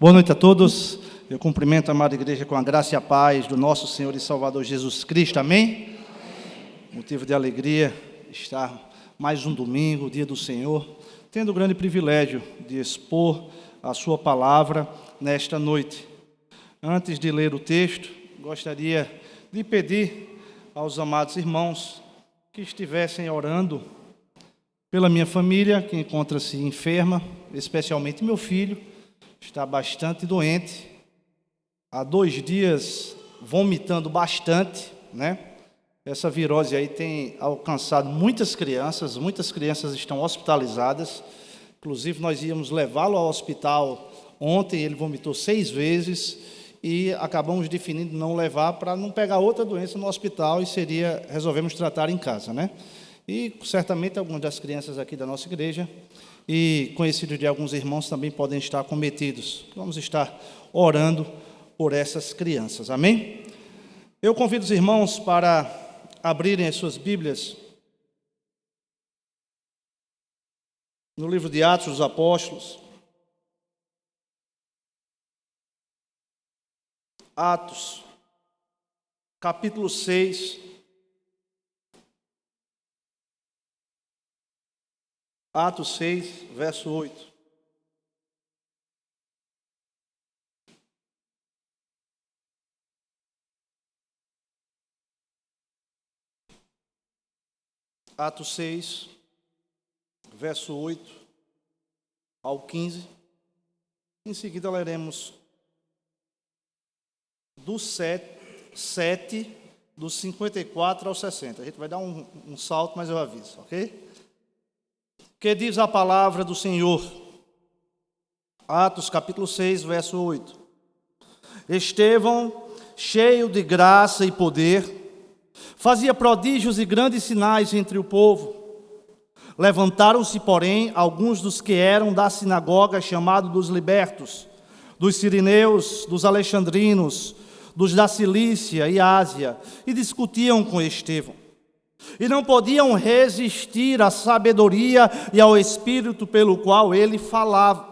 Boa noite a todos. Eu cumprimento a amada igreja com a graça e a paz do nosso Senhor e Salvador Jesus Cristo. Amém? Motivo de alegria estar mais um domingo, dia do Senhor, tendo o grande privilégio de expor a sua palavra nesta noite. Antes de ler o texto, gostaria de pedir aos amados irmãos que estivessem orando pela minha família, que encontra-se enferma, especialmente meu filho, está bastante doente, há 2 dias vomitando bastante, né? Essa virose aí tem alcançado muitas crianças estão hospitalizadas, inclusive nós íamos levá-lo ao hospital ontem, ele vomitou 6 vezes, e acabamos definindo não levar para não pegar outra doença no hospital e resolvemos tratar em casa, né? E certamente algumas das crianças aqui da nossa igreja e conhecidos de alguns irmãos também podem estar acometidos. Vamos estar orando por essas crianças, amém? Eu convido os irmãos para abrirem as suas Bíblias no livro de Atos dos Apóstolos. Atos, capítulo 6. Atos 6, verso 8. Atos 6, verso 8 ao 15. Em seguida leremos do 7, dos 54 ao 60. A gente vai dar um salto, mas eu aviso, ok? Que diz a palavra do Senhor. Atos capítulo 6, verso 8. Estevão, cheio de graça e poder, fazia prodígios e grandes sinais entre o povo. Levantaram-se, porém, alguns dos que eram da sinagoga, chamado dos libertos, dos sirineus, dos alexandrinos, dos da Cilícia e Ásia, e discutiam com Estevão. E não podiam resistir à sabedoria e ao espírito pelo qual ele falava.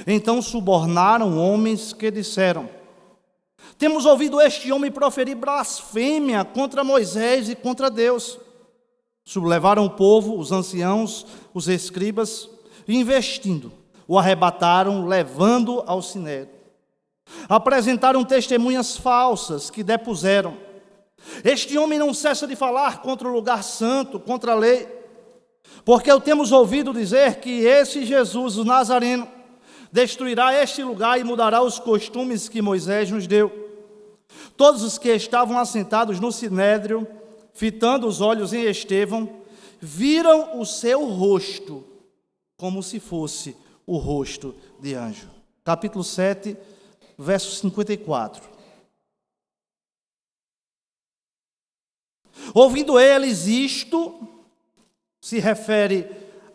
Então subornaram homens que disseram: temos ouvido este homem proferir blasfêmia contra Moisés e contra Deus. Sublevaram o povo, os anciãos, os escribas, e investindo, o arrebataram, levando ao sinédrio. Apresentaram testemunhas falsas que depuseram: este homem não cessa de falar contra o lugar santo, contra a lei, porque o temos ouvido dizer que esse Jesus, o Nazareno, destruirá este lugar e mudará os costumes que Moisés nos deu. Todos os que estavam assentados no sinédrio, fitando os olhos em Estevão, viram o seu rosto como se fosse o rosto de anjo. Capítulo 7, verso 54. Ouvindo eles isto, se refere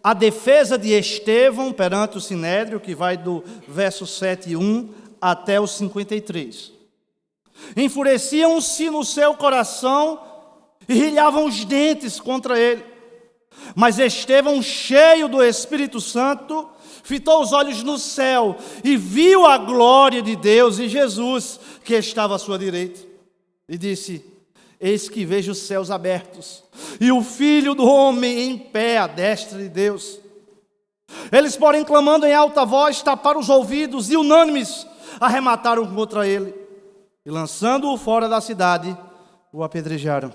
à defesa de Estevão perante o sinédrio, que vai do verso 7:1 até o 53. Enfureciam-se no seu coração e rilhavam os dentes contra ele. Mas Estevão, cheio do Espírito Santo, fitou os olhos no céu e viu a glória de Deus e Jesus, que estava à sua direita, e disse: eis que vejo os céus abertos, e o Filho do Homem em pé à destra de Deus. Eles, porém, clamando em alta voz, taparam os ouvidos e, unânimes, arremataram contra ele. E, lançando-o fora da cidade, o apedrejaram.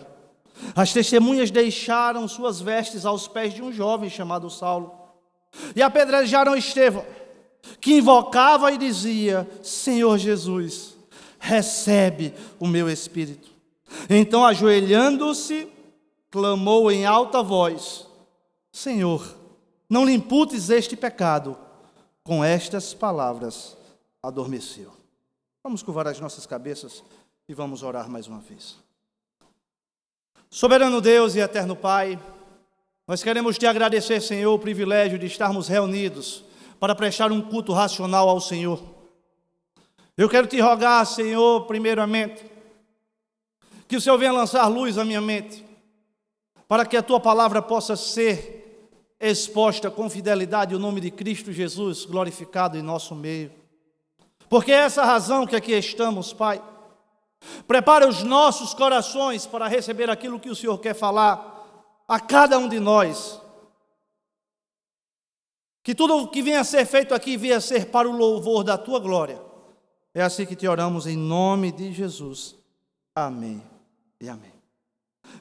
As testemunhas deixaram suas vestes aos pés de um jovem chamado Saulo. E apedrejaram Estevão, que invocava e dizia: Senhor Jesus, recebe o meu espírito. Então, ajoelhando-se, clamou em alta voz: Senhor, não lhe imputes este pecado. Com estas palavras, adormeceu. Vamos curvar as nossas cabeças e vamos orar mais uma vez. Soberano Deus e eterno Pai, nós queremos te agradecer, Senhor, o privilégio de estarmos reunidos para prestar um culto racional ao Senhor. Eu quero te rogar, Senhor, primeiramente, que o Senhor venha lançar luz à minha mente, para que a tua palavra possa ser exposta com fidelidade o nome de Cristo Jesus glorificado em nosso meio. Porque é essa razão que aqui estamos, Pai. Prepara os nossos corações para receber aquilo que o Senhor quer falar a cada um de nós. Que tudo o que venha a ser feito aqui venha a ser para o louvor da Tua glória. É assim que te oramos em nome de Jesus. Amém e amém.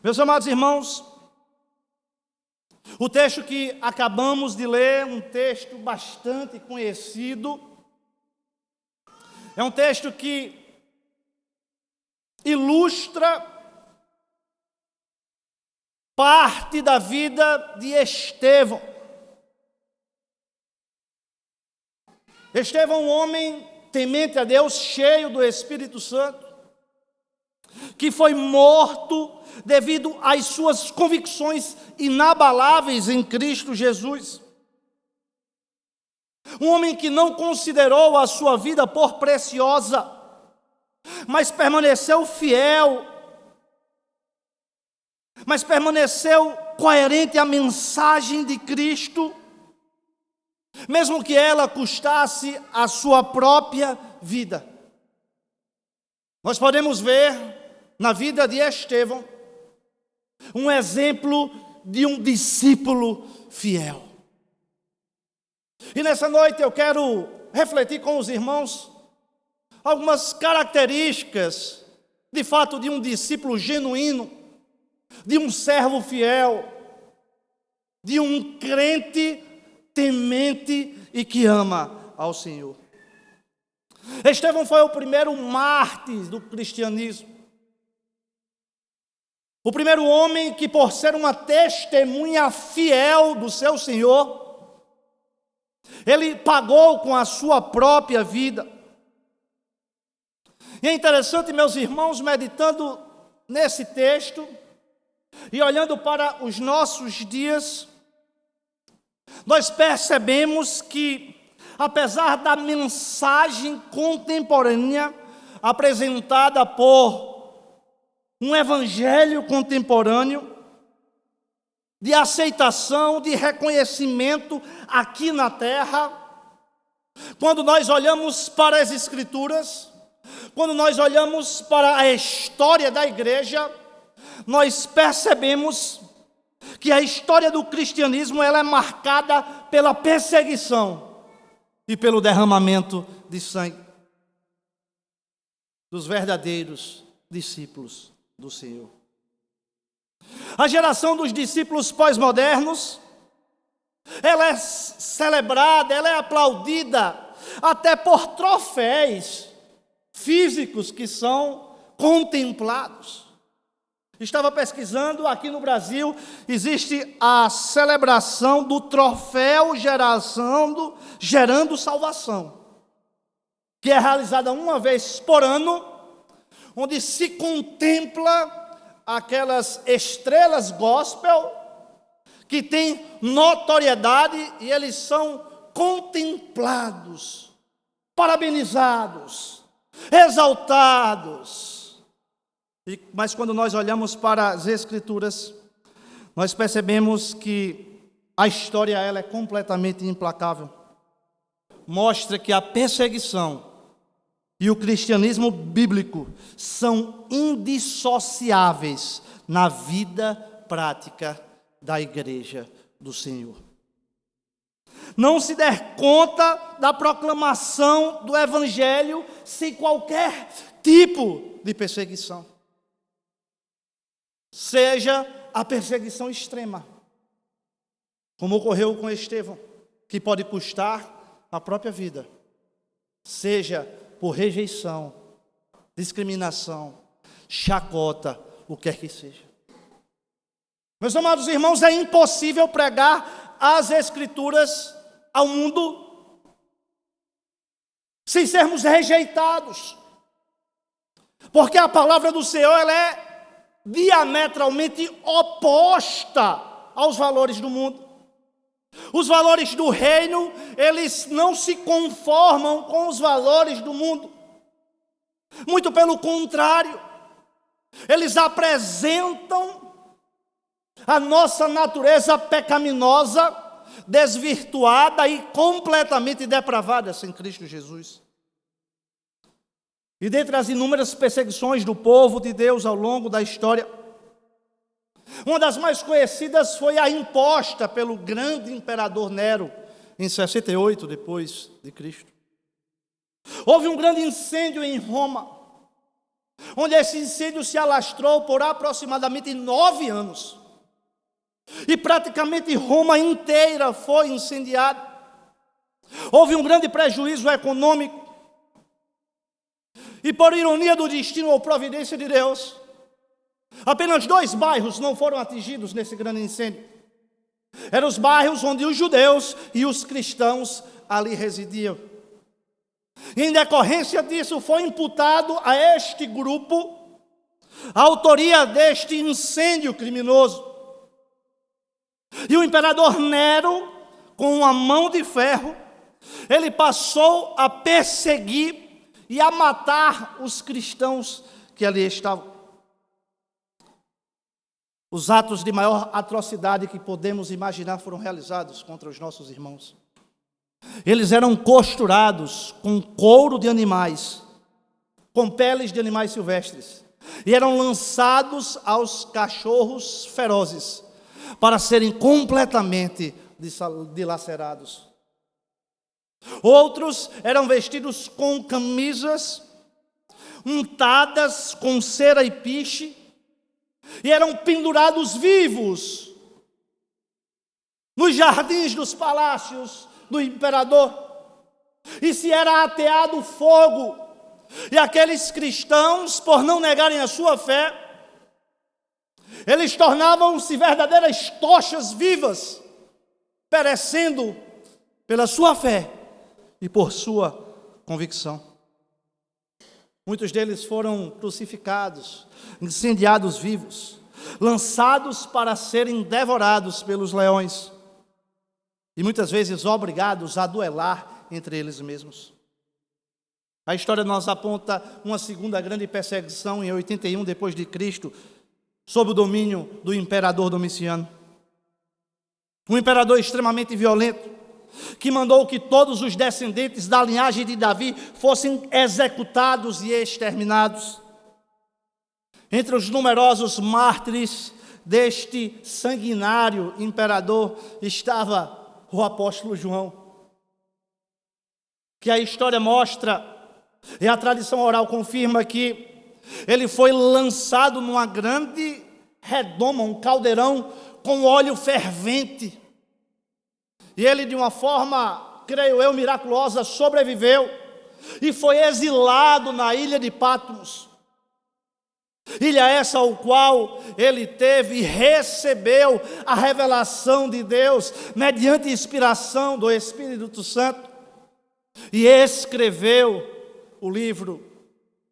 Meus amados irmãos, o texto que acabamos de ler, um texto bastante conhecido, é um texto que ilustra parte da vida de Estevão. Estevão, um homem temente a Deus, cheio do Espírito Santo, que foi morto devido às suas convicções inabaláveis em Cristo Jesus. Um homem que não considerou a sua vida por preciosa, mas permaneceu fiel, mas permaneceu coerente à mensagem de Cristo, mesmo que ela custasse a sua própria vida. Nós podemos ver na vida de Estevão um exemplo de um discípulo fiel. E nessa noite eu quero refletir com os irmãos algumas características, de fato, de um discípulo genuíno, de um servo fiel, de um crente temente e que ama ao Senhor. Estevão foi o primeiro mártir do cristianismo. O primeiro homem que, por ser uma testemunha fiel do seu Senhor, ele pagou com a sua própria vida. E é interessante, meus irmãos, meditando nesse texto e olhando para os nossos dias, nós percebemos que, apesar da mensagem contemporânea apresentada por um evangelho contemporâneo, de aceitação, de reconhecimento aqui na terra, quando nós olhamos para as Escrituras, quando nós olhamos para a história da igreja, nós percebemos que a história do cristianismo ela é marcada pela perseguição e pelo derramamento de sangue dos verdadeiros discípulos do Senhor. A geração dos discípulos pós-modernos, ela é celebrada, ela é aplaudida até por troféus físicos que são contemplados. Estava pesquisando, aqui no Brasil existe a celebração do troféu Gerando Salvação, que é realizada uma vez por ano, onde se contempla aquelas estrelas gospel que têm notoriedade e eles são contemplados, parabenizados, exaltados. Mas quando nós olhamos para as Escrituras, nós percebemos que a história ela é completamente implacável. Mostra que a perseguição e o cristianismo bíblico são indissociáveis na vida prática da igreja do Senhor. Não se der conta da proclamação do evangelho sem qualquer tipo de perseguição. Seja a perseguição extrema, como ocorreu com Estevão, que pode custar a própria vida, seja por rejeição, discriminação, chacota, o que quer que seja. Meus amados irmãos, é impossível pregar as Escrituras ao mundo sem sermos rejeitados, porque a palavra do Senhor ela é diametralmente oposta aos valores do mundo. Os valores do reino, eles não se conformam com os valores do mundo. Muito pelo contrário, eles apresentam a nossa natureza pecaminosa, desvirtuada e completamente depravada sem Cristo Jesus. E dentre as inúmeras perseguições do povo de Deus ao longo da história, uma das mais conhecidas foi a imposta pelo grande imperador Nero, em 68 depois de Cristo. Houve um grande incêndio em Roma, onde esse incêndio se alastrou por aproximadamente 9 anos. E praticamente Roma inteira foi incendiada. Houve um grande prejuízo econômico. E por ironia do destino ou providência de Deus, apenas 2 bairros não foram atingidos nesse grande incêndio. Eram os bairros onde os judeus e os cristãos ali residiam. E em decorrência disso foi imputado a este grupo a autoria deste incêndio criminoso. E o imperador Nero, com uma mão de ferro, ele passou a perseguir e a matar os cristãos que ali estavam. Os atos de maior atrocidade que podemos imaginar foram realizados contra os nossos irmãos. Eles eram costurados com couro de animais, com peles de animais silvestres, e eram lançados aos cachorros ferozes, para serem completamente dilacerados. Outros eram vestidos com camisas untadas com cera e piche, e eram pendurados vivos nos jardins dos palácios do imperador. E se era ateado fogo, e aqueles cristãos, por não negarem a sua fé, eles tornavam-se verdadeiras tochas vivas, perecendo pela sua fé e por sua convicção. Muitos deles foram crucificados, incendiados vivos, lançados para serem devorados pelos leões e muitas vezes obrigados a duelar entre eles mesmos. A história nos aponta uma segunda grande perseguição em 81 depois de Cristo, sob o domínio do imperador Domiciano. Um imperador extremamente violento, que mandou que todos os descendentes da linhagem de Davi fossem executados e exterminados. Entre os numerosos mártires deste sanguinário imperador estava o apóstolo João, que a história mostra, e a tradição oral confirma que ele foi lançado numa grande redoma, um caldeirão com óleo fervente. E ele, de uma forma, creio eu, miraculosa, sobreviveu e foi exilado na ilha de Patmos. Ilha essa ao qual ele teve e recebeu a revelação de Deus mediante inspiração do Espírito Santo e escreveu o livro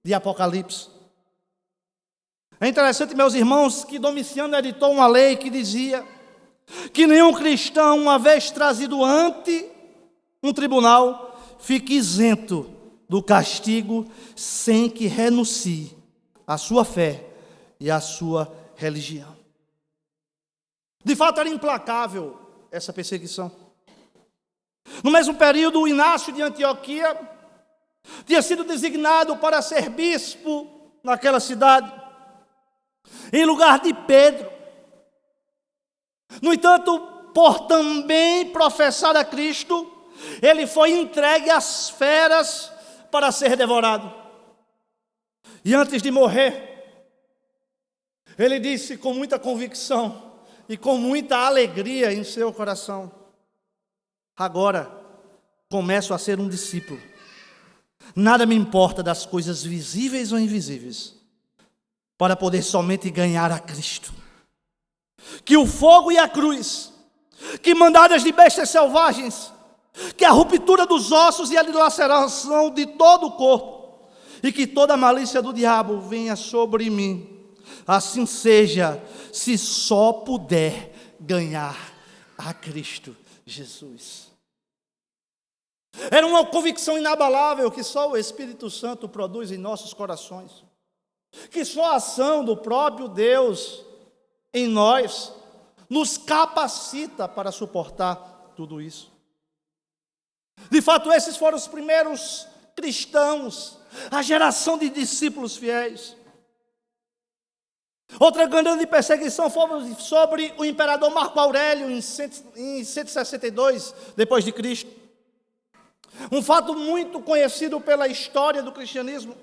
de Apocalipse. É interessante, meus irmãos, que Domiciano editou uma lei que dizia que nenhum cristão, uma vez trazido ante um tribunal, fique isento do castigo sem que renuncie à sua fé e à sua religião. De fato, era implacável essa perseguição. No mesmo período, o Inácio de Antioquia tinha sido designado para ser bispo naquela cidade, em lugar de Pedro. No entanto, por também professar a Cristo, ele foi entregue às feras para ser devorado. E antes de morrer, ele disse com muita convicção e com muita alegria em seu coração: agora começo a ser um discípulo. Nada me importa das coisas visíveis ou invisíveis, para poder somente ganhar a Cristo. Que o fogo e a cruz, que mandadas de bestas selvagens, que a ruptura dos ossos e a dilaceração de todo o corpo, e que toda a malícia do diabo venha sobre mim. Assim seja, se só puder ganhar a Cristo Jesus. Era uma convicção inabalável que só o Espírito Santo produz em nossos corações, que só a ação do próprio Deus em nós nos capacita para suportar tudo isso. De fato, esses foram os primeiros cristãos a geração de discípulos fiéis. Outra grande perseguição foi sobre o imperador Marco Aurélio em 162 depois de Cristo. Um fato muito conhecido pela história do cristianismo.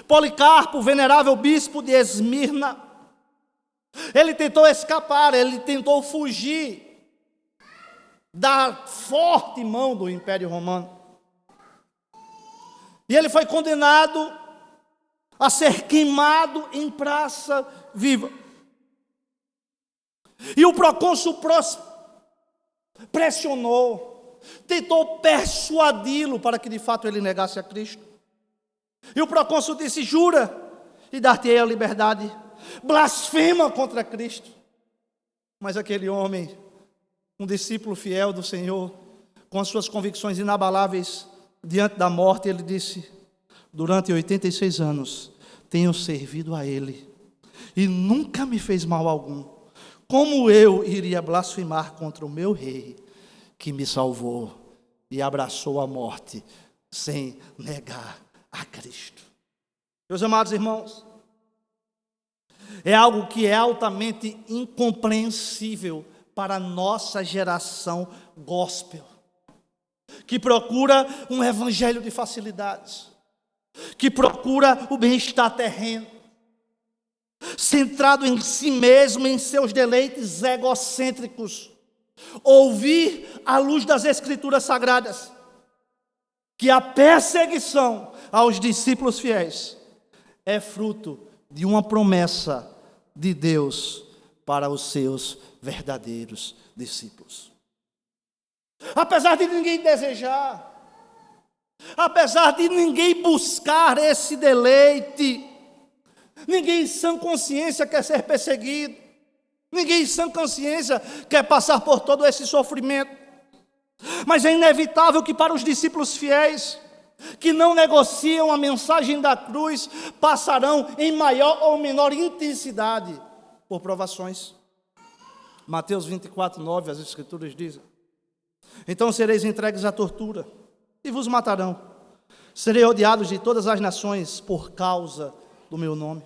Policarpo, venerável bispo de Esmirna, ele tentou escapar, ele tentou fugir da forte mão do Império Romano. E ele foi condenado a ser queimado em praça viva. E o procônsul pressionou, tentou persuadi-lo para que de fato ele negasse a Cristo. E o procônsul disse: jura e dar-te-ei a liberdade. Blasfema contra Cristo. Mas aquele homem, um discípulo fiel do Senhor, com as suas convicções inabaláveis diante da morte, ele disse: durante 86 anos tenho servido a Ele e nunca me fez mal algum. Como eu iria blasfemar contra o meu Rei, que me salvou e abraçou a morte sem negar a Cristo? Meus amados irmãos, é algo que é altamente incompreensível para a nossa geração gospel, que procura um evangelho de facilidades, que procura o bem-estar terreno, centrado em si mesmo, em seus deleites egocêntricos. Ouvir à luz das Escrituras Sagradas que a perseguição aos discípulos fiéis é fruto de uma promessa de Deus para os seus verdadeiros discípulos. Apesar de ninguém desejar, apesar de ninguém buscar esse deleite, ninguém em sã consciência quer ser perseguido, ninguém em sã consciência quer passar por todo esse sofrimento. Mas é inevitável que para os discípulos fiéis, que não negociam a mensagem da cruz, passarão em maior ou menor intensidade por provações. Mateus 24, 9, as Escrituras dizem: então sereis entregues à tortura e vos matarão. Serei odiados de todas as nações por causa do meu nome.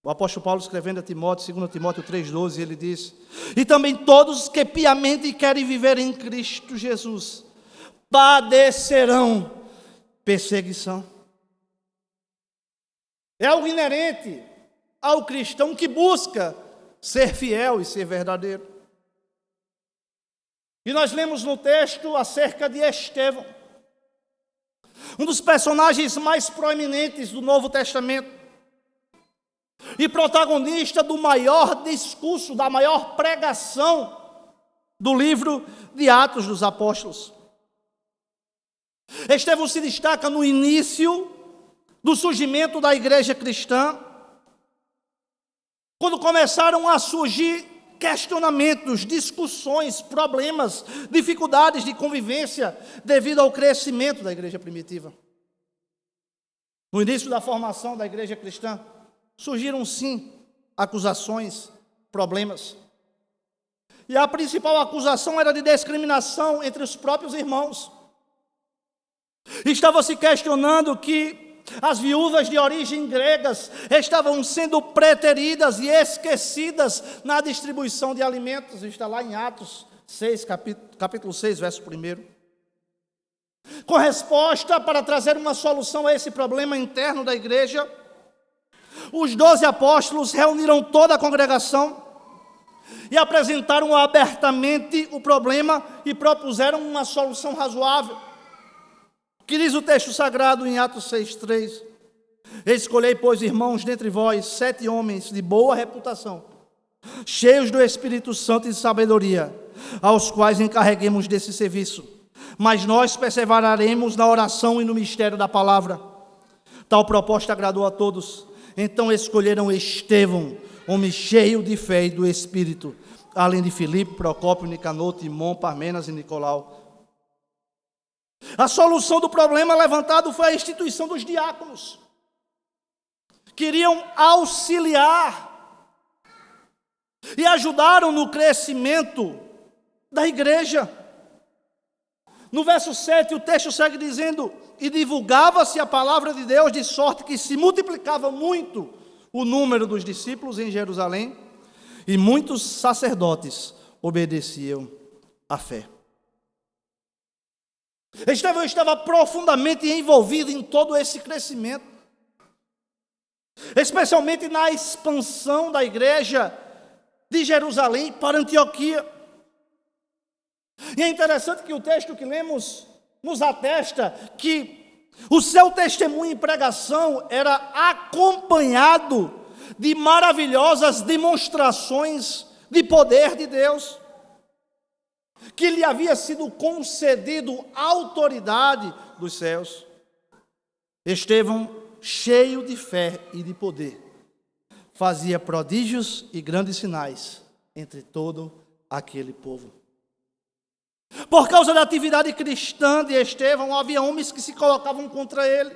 O apóstolo Paulo, escrevendo a Timóteo, 2 Timóteo 3,12, ele diz: e também todos que piamente querem viver em Cristo Jesus padecerão perseguição. É algo inerente ao cristão que busca ser fiel e ser verdadeiro. E nós lemos no texto acerca de Estevão, um dos personagens mais proeminentes do Novo Testamento e protagonista do maior discurso, da maior pregação do livro de Atos dos Apóstolos. Estevão se destaca no início do surgimento da igreja cristã, quando começaram a surgir questionamentos, discussões, problemas, dificuldades de convivência devido ao crescimento da igreja primitiva. No início da formação da igreja cristã, surgiram sim acusações, problemas. E a principal acusação era de discriminação entre os próprios irmãos. Estava se questionando que as viúvas de origem gregas estavam sendo preteridas e esquecidas na distribuição de alimentos. Está lá em Atos 6, capítulo 6, verso 1. Com resposta para trazer uma solução a esse problema interno da igreja, os 12 apóstolos reuniram toda a congregação e apresentaram abertamente o problema e propuseram uma solução razoável. Que diz o texto sagrado em Atos 6,3: escolhei, pois, irmãos, dentre vós 7 homens de boa reputação, cheios do Espírito Santo e de sabedoria, aos quais encarreguemos desse serviço. Mas nós perseveraremos na oração e no mistério da palavra. Tal proposta agradou a todos. Então escolheram Estevão, homem cheio de fé e do Espírito, além de Filipe, Procópio, Nicanor, Timon, Parmenas e Nicolau. A solução do problema levantado foi a instituição dos diáconos. Queriam auxiliar e ajudaram no crescimento da igreja. No verso 7, o texto segue dizendo: e divulgava-se a palavra de Deus, de sorte que se multiplicava muito o número dos discípulos em Jerusalém, e muitos sacerdotes obedeciam à fé. Estevão estava profundamente envolvido em todo esse crescimento, especialmente na expansão da igreja de Jerusalém para Antioquia. E é interessante que o texto que lemos nos atesta que o seu testemunho e pregação era acompanhado de maravilhosas demonstrações de poder de Deus, que lhe havia sido concedido autoridade dos céus. Estevão, cheio de fé e de poder, fazia prodígios e grandes sinais entre todo aquele povo. Por causa da atividade cristã de Estevão, havia homens que se colocavam contra ele,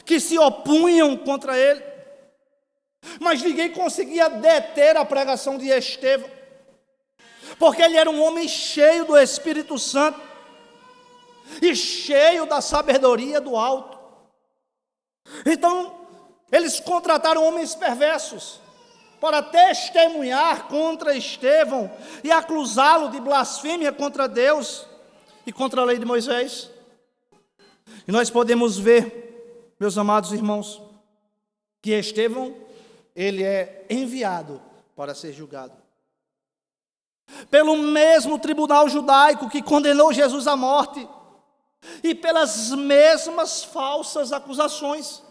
que se opunham contra ele, mas ninguém conseguia deter a pregação de Estevão, porque ele era um homem cheio do Espírito Santo e cheio da sabedoria do alto. Então, eles contrataram homens perversos para testemunhar contra Estevão e acusá-lo de blasfêmia contra Deus e contra a lei de Moisés. E nós podemos ver, meus amados irmãos, que Estevão, ele é enviado para ser julgado pelo mesmo tribunal judaico que condenou Jesus à morte e pelas mesmas falsas acusações.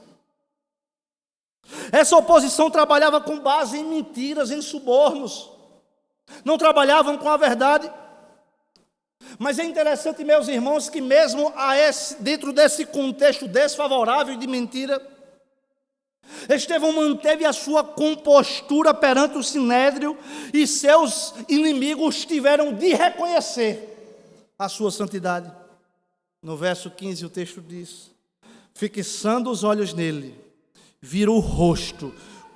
Essa oposição trabalhava com base em mentiras, em subornos, não trabalhavam com a verdade. Mas é interessante, meus irmãos, que mesmo dentro desse contexto desfavorável de mentira, Estevão manteve a sua compostura perante o sinédrio e seus inimigos tiveram de reconhecer a sua santidade. No verso 15 o texto diz: fixando os olhos nele, viram o rosto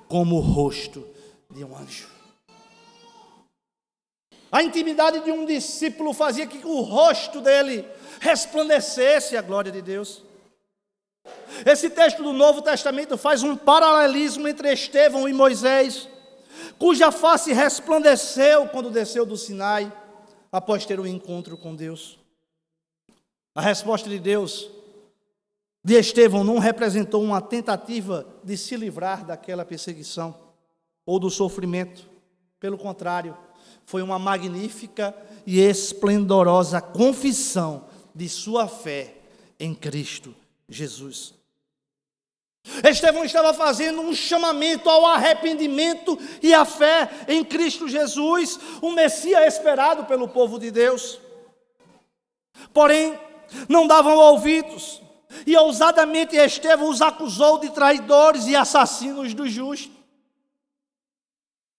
como o rosto de um anjo. A intimidade de um discípulo fazia que o rosto dele resplandecesse a glória de Deus. Esse texto do Novo Testamento faz um paralelismo entre Estevão e Moisés, cuja face resplandeceu quando desceu do Sinai, após ter um encontro com Deus. A resposta de Deus de Estevão não representou uma tentativa de se livrar daquela perseguição ou do sofrimento. Pelo contrário, foi uma magnífica e esplendorosa confissão de sua fé em Cristo Jesus. Estevão estava fazendo um chamamento ao arrependimento e à fé em Cristo Jesus, o Messias esperado pelo povo de Deus. Porém, não davam ouvidos, e ousadamente Estevão os acusou de traidores e assassinos dos justos.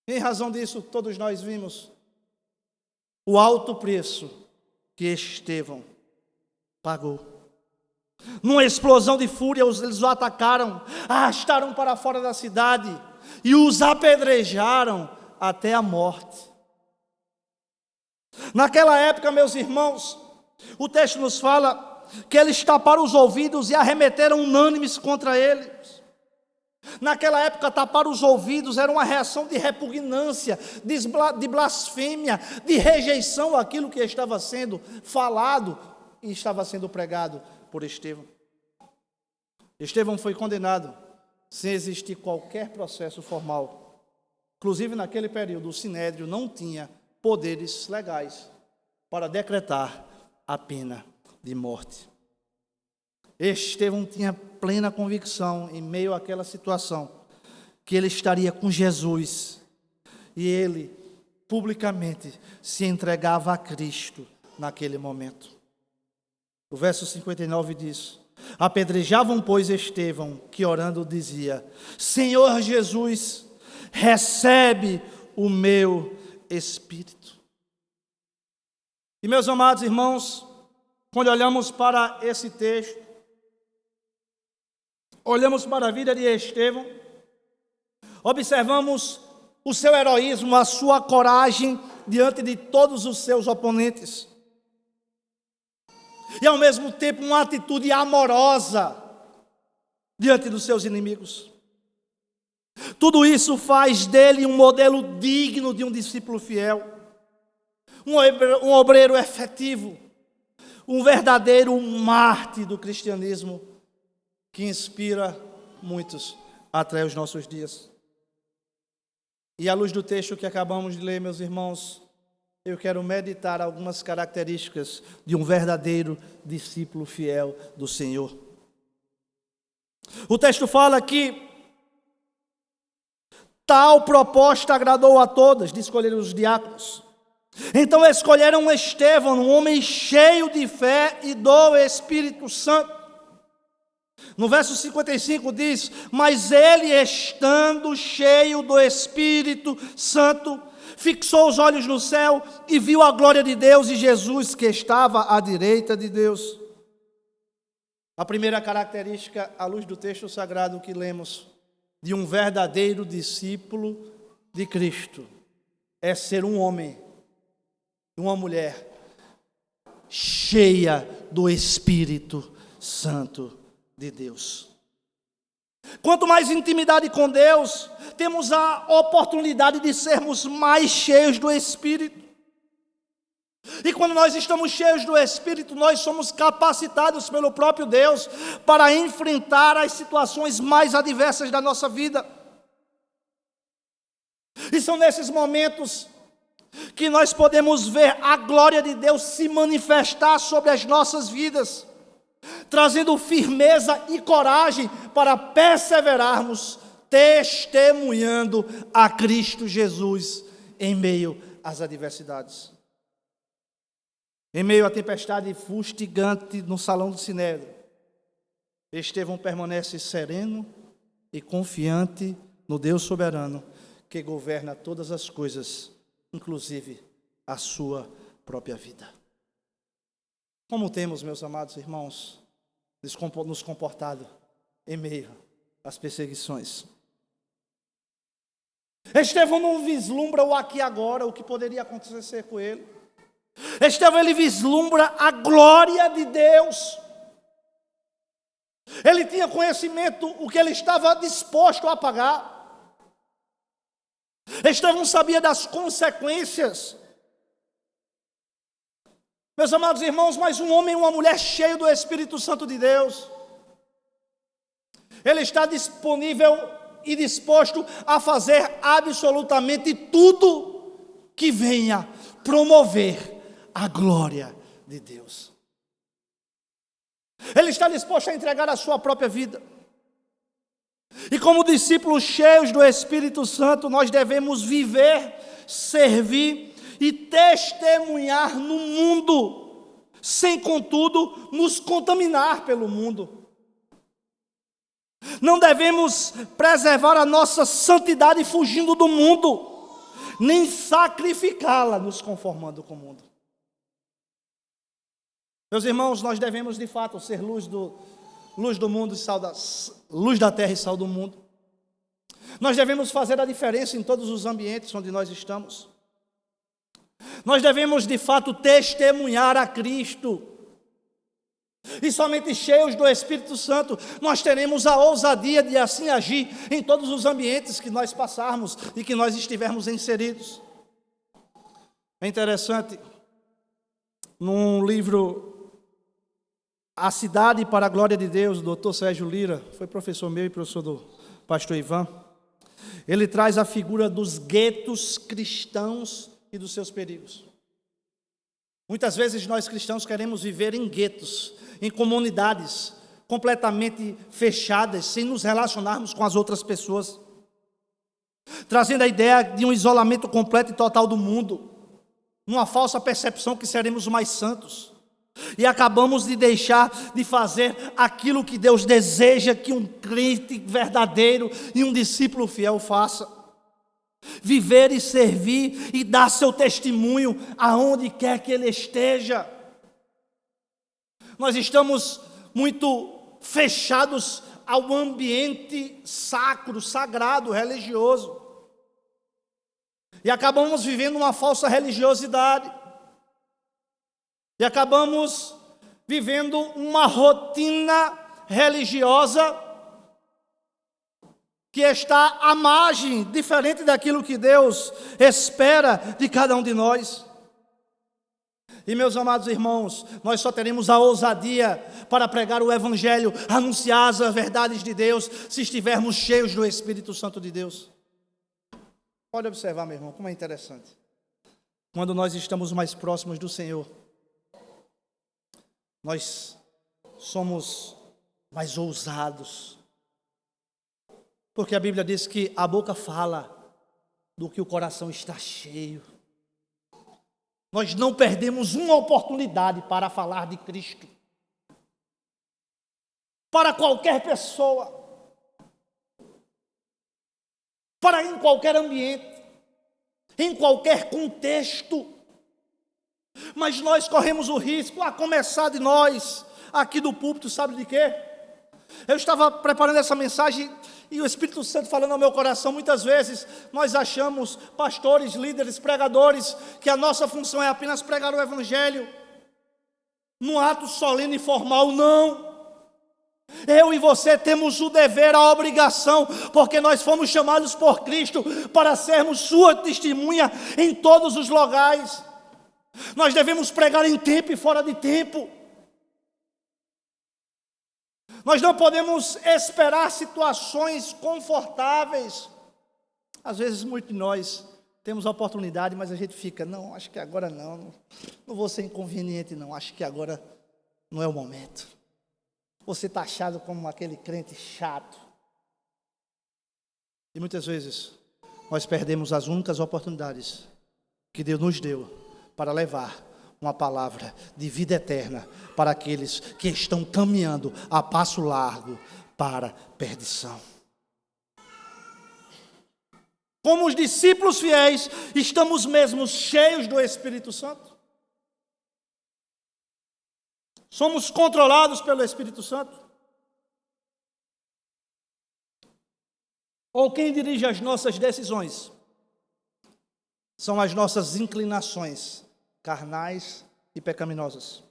Em razão disso, todos nós vimos o alto preço que Estevão pagou. Numa explosão de fúria, eles o atacaram, arrastaram para fora da cidade e os apedrejaram até a morte. Naquela época, meus irmãos, o texto nos fala que eles taparam os ouvidos e arremeteram unânimes contra eles. Naquela época, tapar os ouvidos era uma reação de repugnância, de blasfêmia, de rejeição àquilo que estava sendo falado e estava sendo pregado por Estevão. Estevão foi condenado sem existir qualquer processo formal. Inclusive, naquele período, o Sinédrio não tinha poderes legais para decretar a pena de morte. Estevão tinha plena convicção, em meio àquela situação, que ele estaria com Jesus, e ele publicamente se entregava a Cristo naquele momento. O verso 59 diz: apedrejavam, pois, Estevão, que orando dizia: Senhor Jesus, recebe o meu espírito. E, meus amados irmãos, quando olhamos para esse texto, olhamos para a vida de Estevão, observamos o seu heroísmo, a sua coragem diante de todos os seus oponentes. e ao mesmo tempo uma atitude amorosa diante dos seus inimigos. Tudo isso faz dele um modelo digno de um discípulo fiel, um obreiro efetivo, um verdadeiro mártir do cristianismo que inspira muitos até os nossos dias. E à luz do texto que acabamos de ler, meus irmãos, eu quero meditar algumas características de um verdadeiro discípulo fiel do Senhor. O texto fala que tal proposta agradou a todas, de escolher os diáconos. Então escolheram Estevão, um homem cheio de fé e do Espírito Santo. No verso 55 diz: mas ele, estando cheio do Espírito Santo, fixou os olhos no céu e viu a glória de Deus e Jesus que estava à direita de Deus. A primeira característica, à luz do texto sagrado que lemos, de um verdadeiro discípulo de Cristo, é ser um homem, uma mulher, cheia do Espírito Santo de Deus. Quanto mais intimidade com Deus, temos a oportunidade de sermos mais cheios do Espírito. E quando nós estamos cheios do Espírito, nós somos capacitados pelo próprio Deus para enfrentar as situações mais adversas da nossa vida. E são nesses momentos que nós podemos ver a glória de Deus se manifestar sobre as nossas vidas, trazendo firmeza e coragem para perseverarmos, testemunhando a Cristo Jesus em meio às adversidades. Em meio à tempestade fustigante no salão do Sinédrio, Estevão permanece sereno e confiante no Deus soberano que governa todas as coisas, inclusive a sua própria vida. Como temos, meus amados irmãos, nos comportado em meio às perseguições? Estevão não vislumbra o aqui e agora, o que poderia acontecer com ele. Estevão, ele vislumbra a glória de Deus. Ele tinha conhecimento o que ele estava disposto a pagar. Estevão sabia das consequências. Meus amados irmãos, mas um homem e uma mulher cheio do Espírito Santo de Deus, ele está disponível e disposto a fazer absolutamente tudo que venha promover a glória de Deus. Ele está disposto a entregar a sua própria vida. E como discípulos cheios do Espírito Santo, nós devemos viver, servir e testemunhar no mundo, sem contudo nos contaminar pelo mundo. Não devemos preservar a nossa santidade fugindo do mundo, nem sacrificá-la nos conformando com o mundo. Meus irmãos, nós devemos de fato ser luz do mundo, luz da terra e sal do mundo. Nós devemos fazer a diferença em todos os ambientes onde nós estamos. Nós devemos de fato testemunhar a Cristo. E somente cheios do Espírito Santo nós teremos a ousadia de assim agir em todos os ambientes que nós passarmos e que nós estivermos inseridos. É interessante, num livro A Cidade para a Glória de Deus, do Dr. Sérgio Lira, foi professor meu e professor do pastor Ivan, ele traz a figura dos guetos cristãos e dos seus perigos. Muitas vezes nós cristãos queremos viver em guetos, em comunidades completamente fechadas, sem nos relacionarmos com as outras pessoas, trazendo a ideia de um isolamento completo e total do mundo, numa falsa percepção que seremos mais santos, e acabamos de deixar de fazer aquilo que Deus deseja que um crente verdadeiro e um discípulo fiel faça: viver e servir e dar seu testemunho aonde quer que ele esteja. Nós estamos muito fechados ao ambiente sacro, sagrado, religioso, e acabamos vivendo uma falsa religiosidade, e acabamos vivendo uma rotina religiosa que está à margem, diferente daquilo que Deus espera de cada um de nós. E meus amados irmãos, nós só teremos a ousadia para pregar o Evangelho, anunciar as verdades de Deus, se estivermos cheios do Espírito Santo de Deus. Pode observar, meu irmão, como é interessante. Quando nós estamos mais próximos do Senhor, nós somos mais ousados. Porque a Bíblia diz que a boca fala do que o coração está cheio. Nós não perdemos uma oportunidade para falar de Cristo. Para qualquer pessoa. Para em qualquer ambiente. Em qualquer contexto. Mas nós corremos o risco, a começar de nós, aqui do púlpito, sabe de quê? Eu estava preparando essa mensagem e o Espírito Santo falando ao meu coração. Muitas vezes nós achamos, pastores, líderes, pregadores, que a nossa função é apenas pregar o Evangelho num ato solene e formal. Não. Eu e você temos o dever, a obrigação, porque nós fomos chamados por Cristo para sermos sua testemunha em todos os lugares. Nós devemos pregar em tempo e fora de tempo. Nós não podemos esperar situações confortáveis. Às vezes, muitos de nós temos a oportunidade, mas a gente fica, não, acho que agora não vou ser inconveniente não, acho que agora não é o momento. Você está achado como aquele crente chato. E muitas vezes, nós perdemos as únicas oportunidades que Deus nos deu para levar uma palavra de vida eterna para aqueles que estão caminhando a passo largo para a perdição. Como os discípulos fiéis, estamos mesmo cheios do Espírito Santo? Somos controlados pelo Espírito Santo? Ou quem dirige as nossas decisões? São as nossas inclinações carnais e pecaminosas.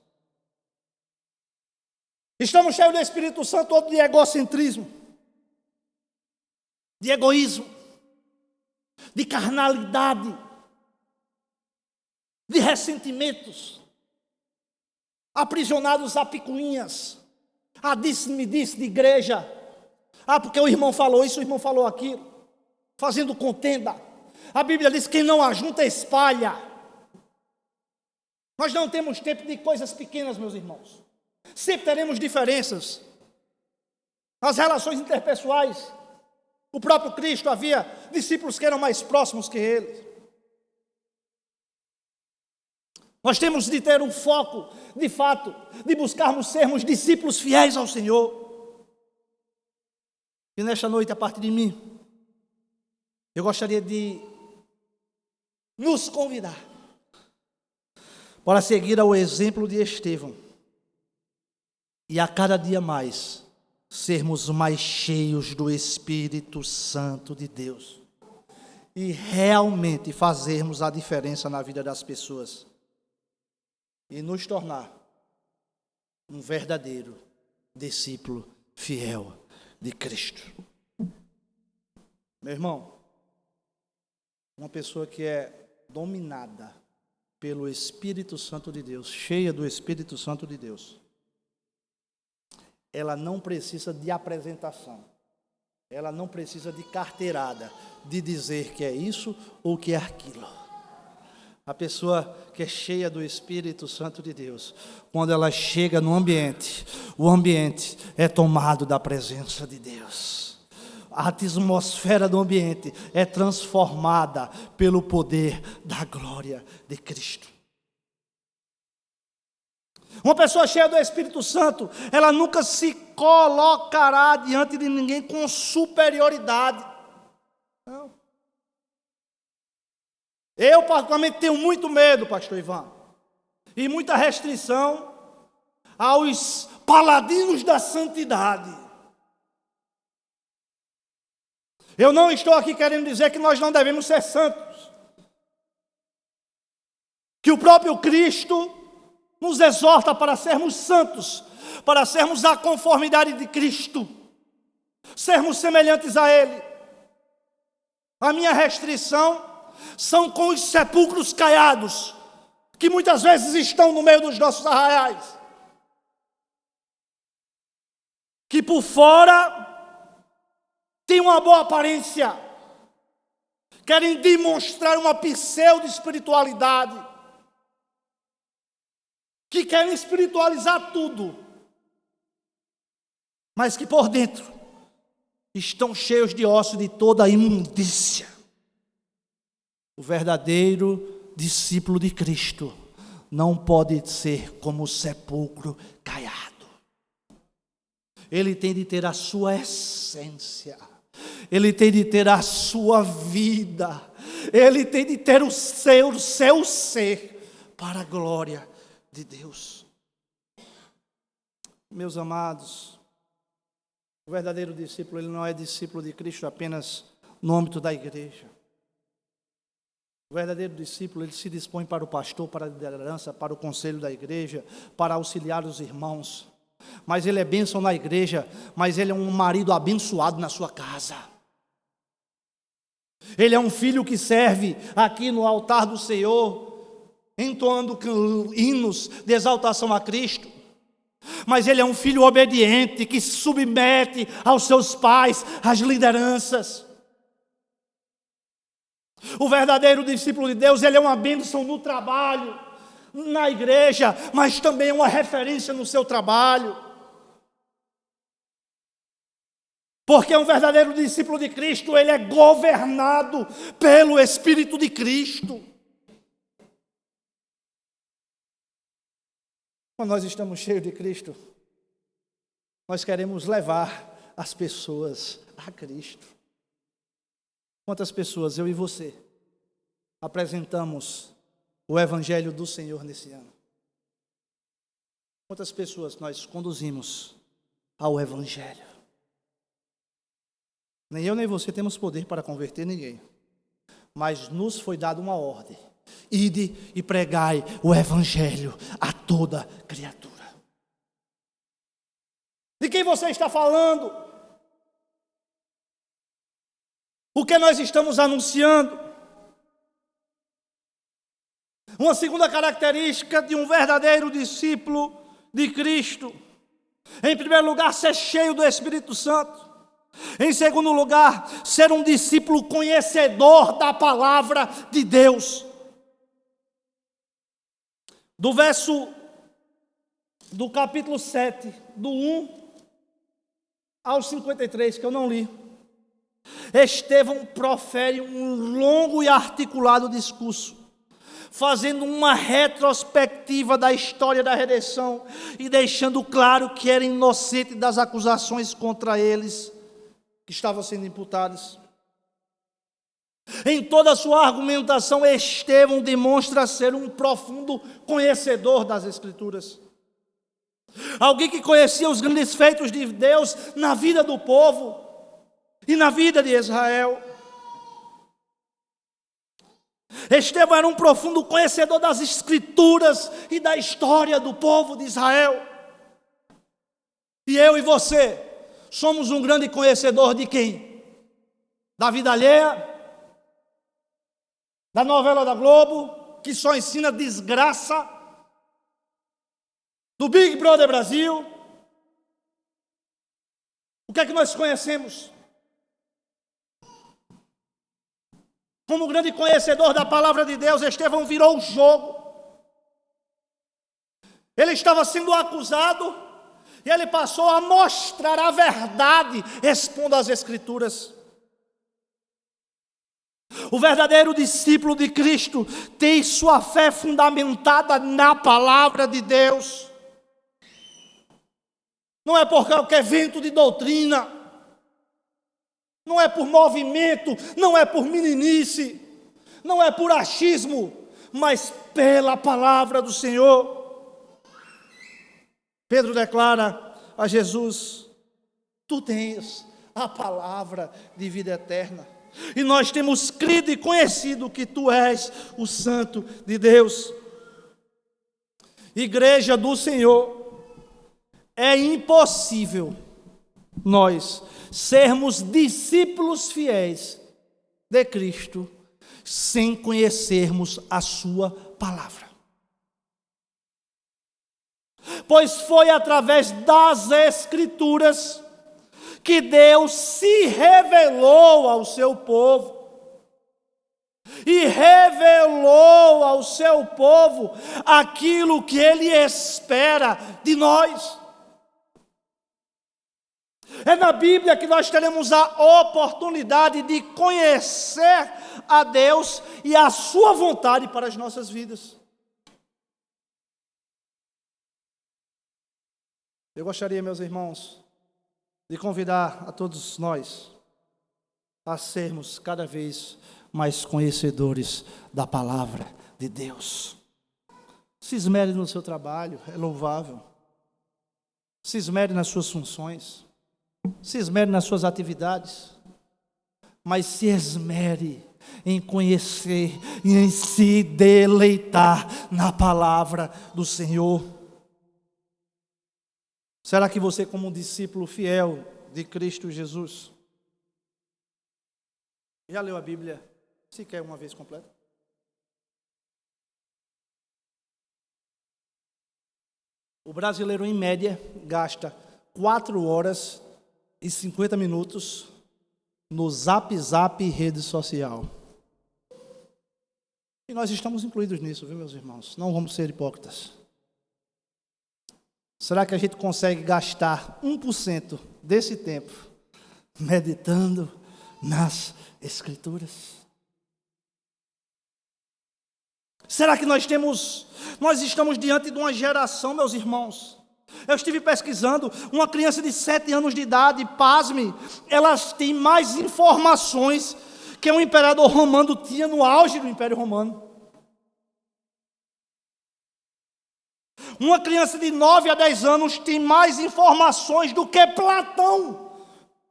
Estamos cheios do Espírito Santo ou de egocentrismo, de egoísmo, de carnalidade, de ressentimentos, aprisionados a picuinhas, a disse-me-disse de igreja, porque o irmão falou isso, o irmão falou aquilo, fazendo contenda. A Bíblia diz que quem não ajunta espalha. Nós não temos tempo de coisas pequenas, meus irmãos. Sempre teremos diferenças. Nas relações interpessoais, o próprio Cristo havia discípulos que eram mais próximos que ele. Nós temos de ter um foco, de fato, de buscarmos sermos discípulos fiéis ao Senhor. E nesta noite, a partir de mim, eu gostaria de nos convidar para seguir ao exemplo de Estevão e a cada dia mais sermos mais cheios do Espírito Santo de Deus e realmente fazermos a diferença na vida das pessoas e nos tornar um verdadeiro discípulo fiel de Cristo. Meu irmão, uma pessoa que é dominada pelo Espírito Santo de Deus, cheia do Espírito Santo de Deus, ela não precisa de apresentação, ela não precisa de carteirada, de dizer que é isso ou que é aquilo. A pessoa que é cheia do Espírito Santo de Deus, quando ela chega no ambiente, o ambiente é tomado da presença de Deus. A atmosfera do ambiente é transformada pelo poder da glória de Cristo. Uma pessoa cheia do Espírito Santo, ela nunca se colocará diante de ninguém com superioridade. Não. Eu particularmente tenho muito medo, pastor Ivan, e muita restrição aos paladinos da santidade. Eu não estou aqui querendo dizer que nós não devemos ser santos. Que o próprio Cristo nos exorta para sermos santos, para sermos a conformidade de Cristo, sermos semelhantes a Ele. A minha restrição são com os sepulcros caiados, que muitas vezes estão no meio dos nossos arraiais, que por fora têm uma boa aparência, querem demonstrar uma pseudo-espiritualidade, que querem espiritualizar tudo, mas que por dentro estão cheios de ossos de toda a imundícia. O verdadeiro discípulo de Cristo não pode ser como o sepulcro caiado. Ele tem de ter a sua essência, ele tem de ter a sua vida, ele tem de ter o seu ser para a glória de Deus. Meus amados, o verdadeiro discípulo, ele não é discípulo de Cristo apenas no âmbito da igreja. O verdadeiro discípulo, ele se dispõe para o pastor, para a liderança, para o conselho da igreja, para auxiliar os irmãos. Mas ele é bênção na igreja, mas ele é um marido abençoado na sua casa. Ele é um filho que serve aqui no altar do Senhor, entoando hinos de exaltação a Cristo. Mas ele é um filho obediente, que se submete aos seus pais, às lideranças. O verdadeiro discípulo de Deus, ele é uma bênção no trabalho, na igreja, mas também é uma referência no seu trabalho. Porque um verdadeiro discípulo de Cristo, ele é governado pelo Espírito de Cristo. Quando nós estamos cheios de Cristo, nós queremos levar as pessoas a Cristo. Quantas pessoas, eu e você, apresentamos o Evangelho do Senhor nesse ano? Quantas pessoas nós conduzimos ao Evangelho? Nem eu nem você temos poder para converter ninguém, mas nos foi dada uma ordem: ide e pregai o Evangelho a toda criatura. De quem você está falando? O que nós estamos anunciando? Uma segunda característica de um verdadeiro discípulo de Cristo: em primeiro lugar, ser cheio do Espírito Santo. Em segundo lugar, ser um discípulo conhecedor da palavra de Deus. Do verso do capítulo 7, do 1 ao 53, que eu não li, Estevão profere um longo e articulado discurso, fazendo uma retrospectiva da história da redenção e deixando claro que era inocente das acusações contra eles que estavam sendo imputadas. Em toda a sua argumentação, Estevão demonstra ser um profundo conhecedor das Escrituras. Alguém que conhecia os grandes feitos de Deus na vida do povo e na vida de Israel. Estevão era um profundo conhecedor das Escrituras e da história do povo de Israel. E eu e você somos um grande conhecedor de quem? Da vida alheia? Da novela da Globo, que só ensina desgraça? Do Big Brother Brasil? O que é que nós conhecemos? Como grande conhecedor da palavra de Deus, Estevão virou o jogo. Ele estava sendo acusado e ele passou a mostrar a verdade, expondo as Escrituras. O verdadeiro discípulo de Cristo tem sua fé fundamentada na palavra de Deus. Não é por qualquer vento de doutrina, não é por movimento, não é por meninice, não é por achismo, mas pela palavra do Senhor. Pedro declara a Jesus: tu tens a palavra de vida eterna, e nós temos crido e conhecido que tu és o Santo de Deus. Igreja do Senhor, é impossível nós sermos discípulos fiéis de Cristo sem conhecermos a sua palavra. Pois foi através das Escrituras que Deus se revelou ao seu povo. E revelou ao seu povo aquilo que Ele espera de nós. É na Bíblia que nós teremos a oportunidade de conhecer a Deus e a sua vontade para as nossas vidas. Eu gostaria, meus irmãos, de convidar a todos nós a sermos cada vez mais conhecedores da palavra de Deus. Se esmere no seu trabalho, é louvável. Se esmere nas suas funções. Se esmere nas suas atividades. Mas se esmere em conhecer e em se deleitar na palavra do Senhor. Será que você, como um discípulo fiel de Cristo Jesus, já leu a Bíblia sequer uma vez completa? O brasileiro, em média, gasta 4 horas e 50 minutos no Zap rede social. E nós estamos incluídos nisso, viu, meus irmãos? Não vamos ser hipócritas. Será que a gente consegue gastar 1% desse tempo meditando nas Escrituras? Será que nós estamos diante de uma geração, meus irmãos? Eu estive pesquisando, uma criança de 7 anos de idade, pasme, elas têm mais informações que o imperador romano tinha no auge do Império Romano. Uma criança de 9 a 10 anos tem mais informações do que Platão,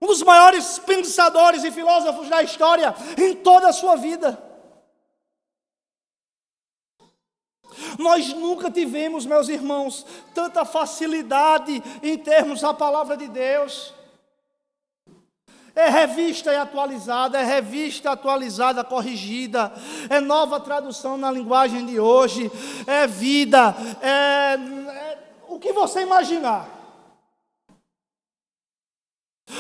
um dos maiores pensadores e filósofos da história, em toda a sua vida. Nós nunca tivemos, meus irmãos, tanta facilidade em termos da palavra de Deus. É revista e atualizada, é revista atualizada, corrigida, é nova tradução na linguagem de hoje, é vida, é o que você imaginar.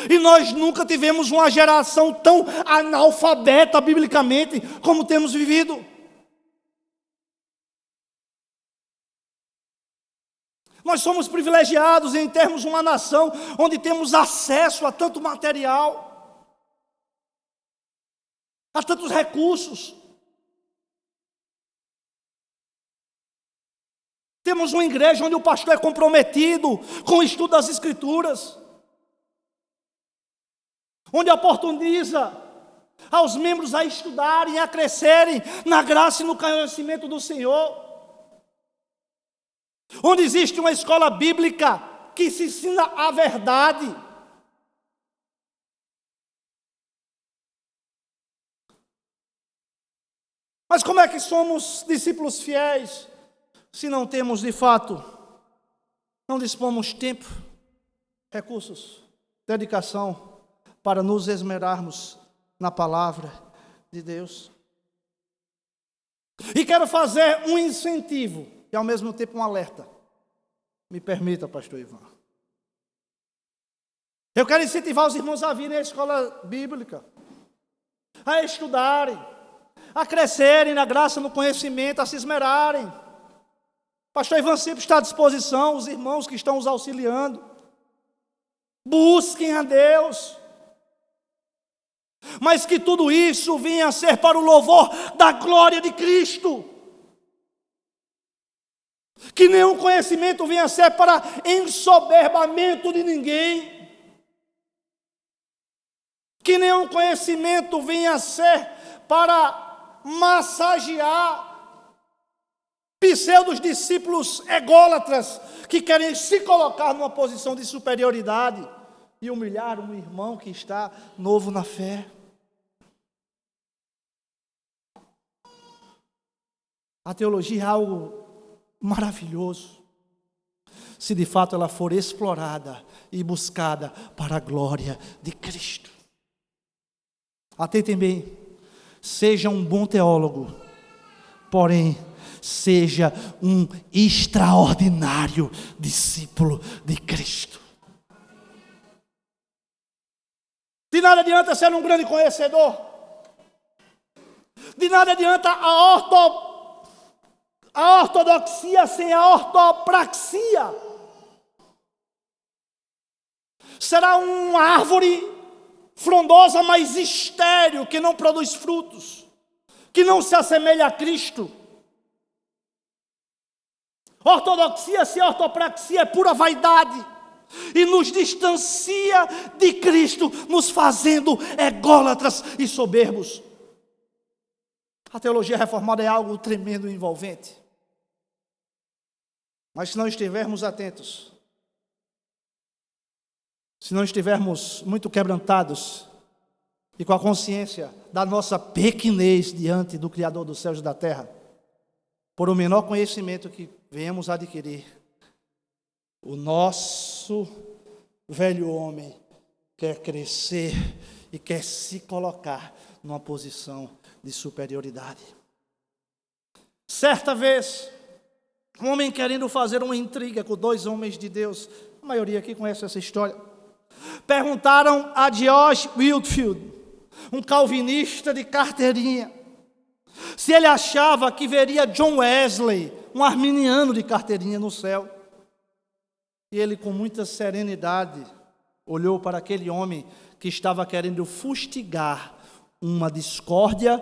E nós nunca tivemos uma geração tão analfabeta biblicamente como temos vivido. Nós somos privilegiados em termos de uma nação onde temos acesso a tanto material, a tantos recursos. Temos uma igreja onde o pastor é comprometido com o estudo das Escrituras, onde oportuniza aos membros a estudarem, a crescerem na graça e no conhecimento do Senhor. Onde existe uma escola bíblica que se ensina a verdade. Mas como é que somos discípulos fiéis se não temos de fato, não dispomos tempo, recursos, dedicação para nos esmerarmos na palavra de Deus? E quero fazer um incentivo e ao mesmo tempo um alerta. Me permita, pastor Ivan. Eu quero incentivar os irmãos a virem à escola bíblica, a estudarem, a crescerem na graça, no conhecimento, a se esmerarem. Pastor Ivan sempre está à disposição, os irmãos que estão os auxiliando. Busquem a Deus. Mas que tudo isso venha a ser para o louvor da glória de Cristo. Que nenhum conhecimento venha a ser para ensoberbamento de ninguém. Que nenhum conhecimento venha a ser para massagear pseudos discípulos ególatras que querem se colocar numa posição de superioridade e humilhar um irmão que está novo na fé. A teologia é algo maravilhoso. se de fato ela for explorada e buscada para a glória de Cristo. Atentem bem, seja um bom teólogo, porém, seja um extraordinário discípulo de Cristo. De nada adianta ser um grande conhecedor. De nada adianta a ortodoxia sem a ortopraxia. Será uma árvore frondosa, mas estéril, que não produz frutos, que não se assemelha a Cristo. Ortodoxia sem ortopraxia é pura vaidade e nos distancia de Cristo, nos fazendo ególatras e soberbos. A teologia reformada é algo tremendo e envolvente. Mas se não estivermos atentos, se não estivermos muito quebrantados e com a consciência da nossa pequenez diante do Criador dos céus e da terra, por o menor conhecimento que venhamos adquirir, o nosso velho homem quer crescer e quer se colocar numa posição de superioridade. Certa vez, um homem querendo fazer uma intriga com 2 homens de Deus, a maioria aqui conhece essa história, perguntaram a George Whitefield, um calvinista de carteirinha, se ele achava que veria John Wesley, um arminiano de carteirinha, no céu. E ele, com muita serenidade, olhou para aquele homem que estava querendo fustigar uma discórdia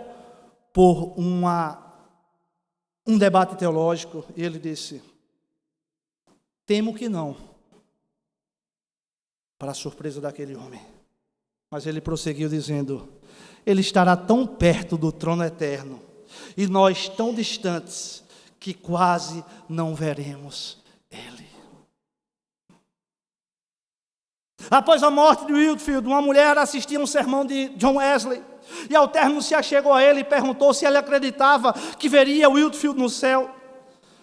por um debate teológico, e ele disse: temo que não, para a surpresa daquele homem. Mas ele prosseguiu dizendo: ele estará tão perto do trono eterno e nós tão distantes que quase não veremos ele. Após a morte de Whitefield, uma mulher assistia um sermão de John Wesley e ao término se achegou a ele e perguntou se ele acreditava que veria Whitefield no céu.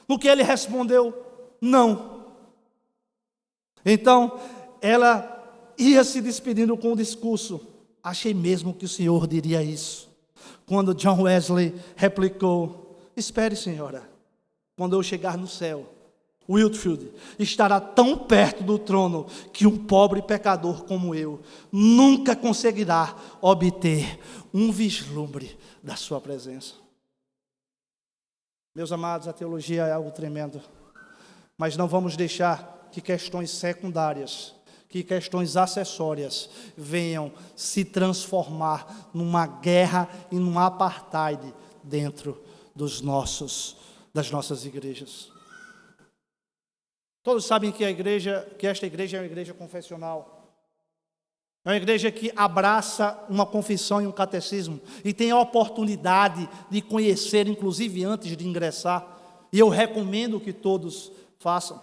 No que ele respondeu: não. Então ela ia se despedindo com o discurso: achei mesmo que o senhor diria isso. Quando John Wesley replicou: espere, senhora, quando eu chegar no céu, Whitefield estará tão perto do trono que um pobre pecador como eu nunca conseguirá obter um vislumbre da sua presença. Meus amados, a teologia é algo tremendo, mas não vamos deixar que questões secundárias, que questões acessórias venham se transformar numa guerra e num apartheid dentro das nossas igrejas. Todos sabem que esta igreja é uma igreja confessional. É uma igreja que abraça uma confissão e um catecismo e tem a oportunidade de conhecer, inclusive antes de ingressar. E eu recomendo que todos façam.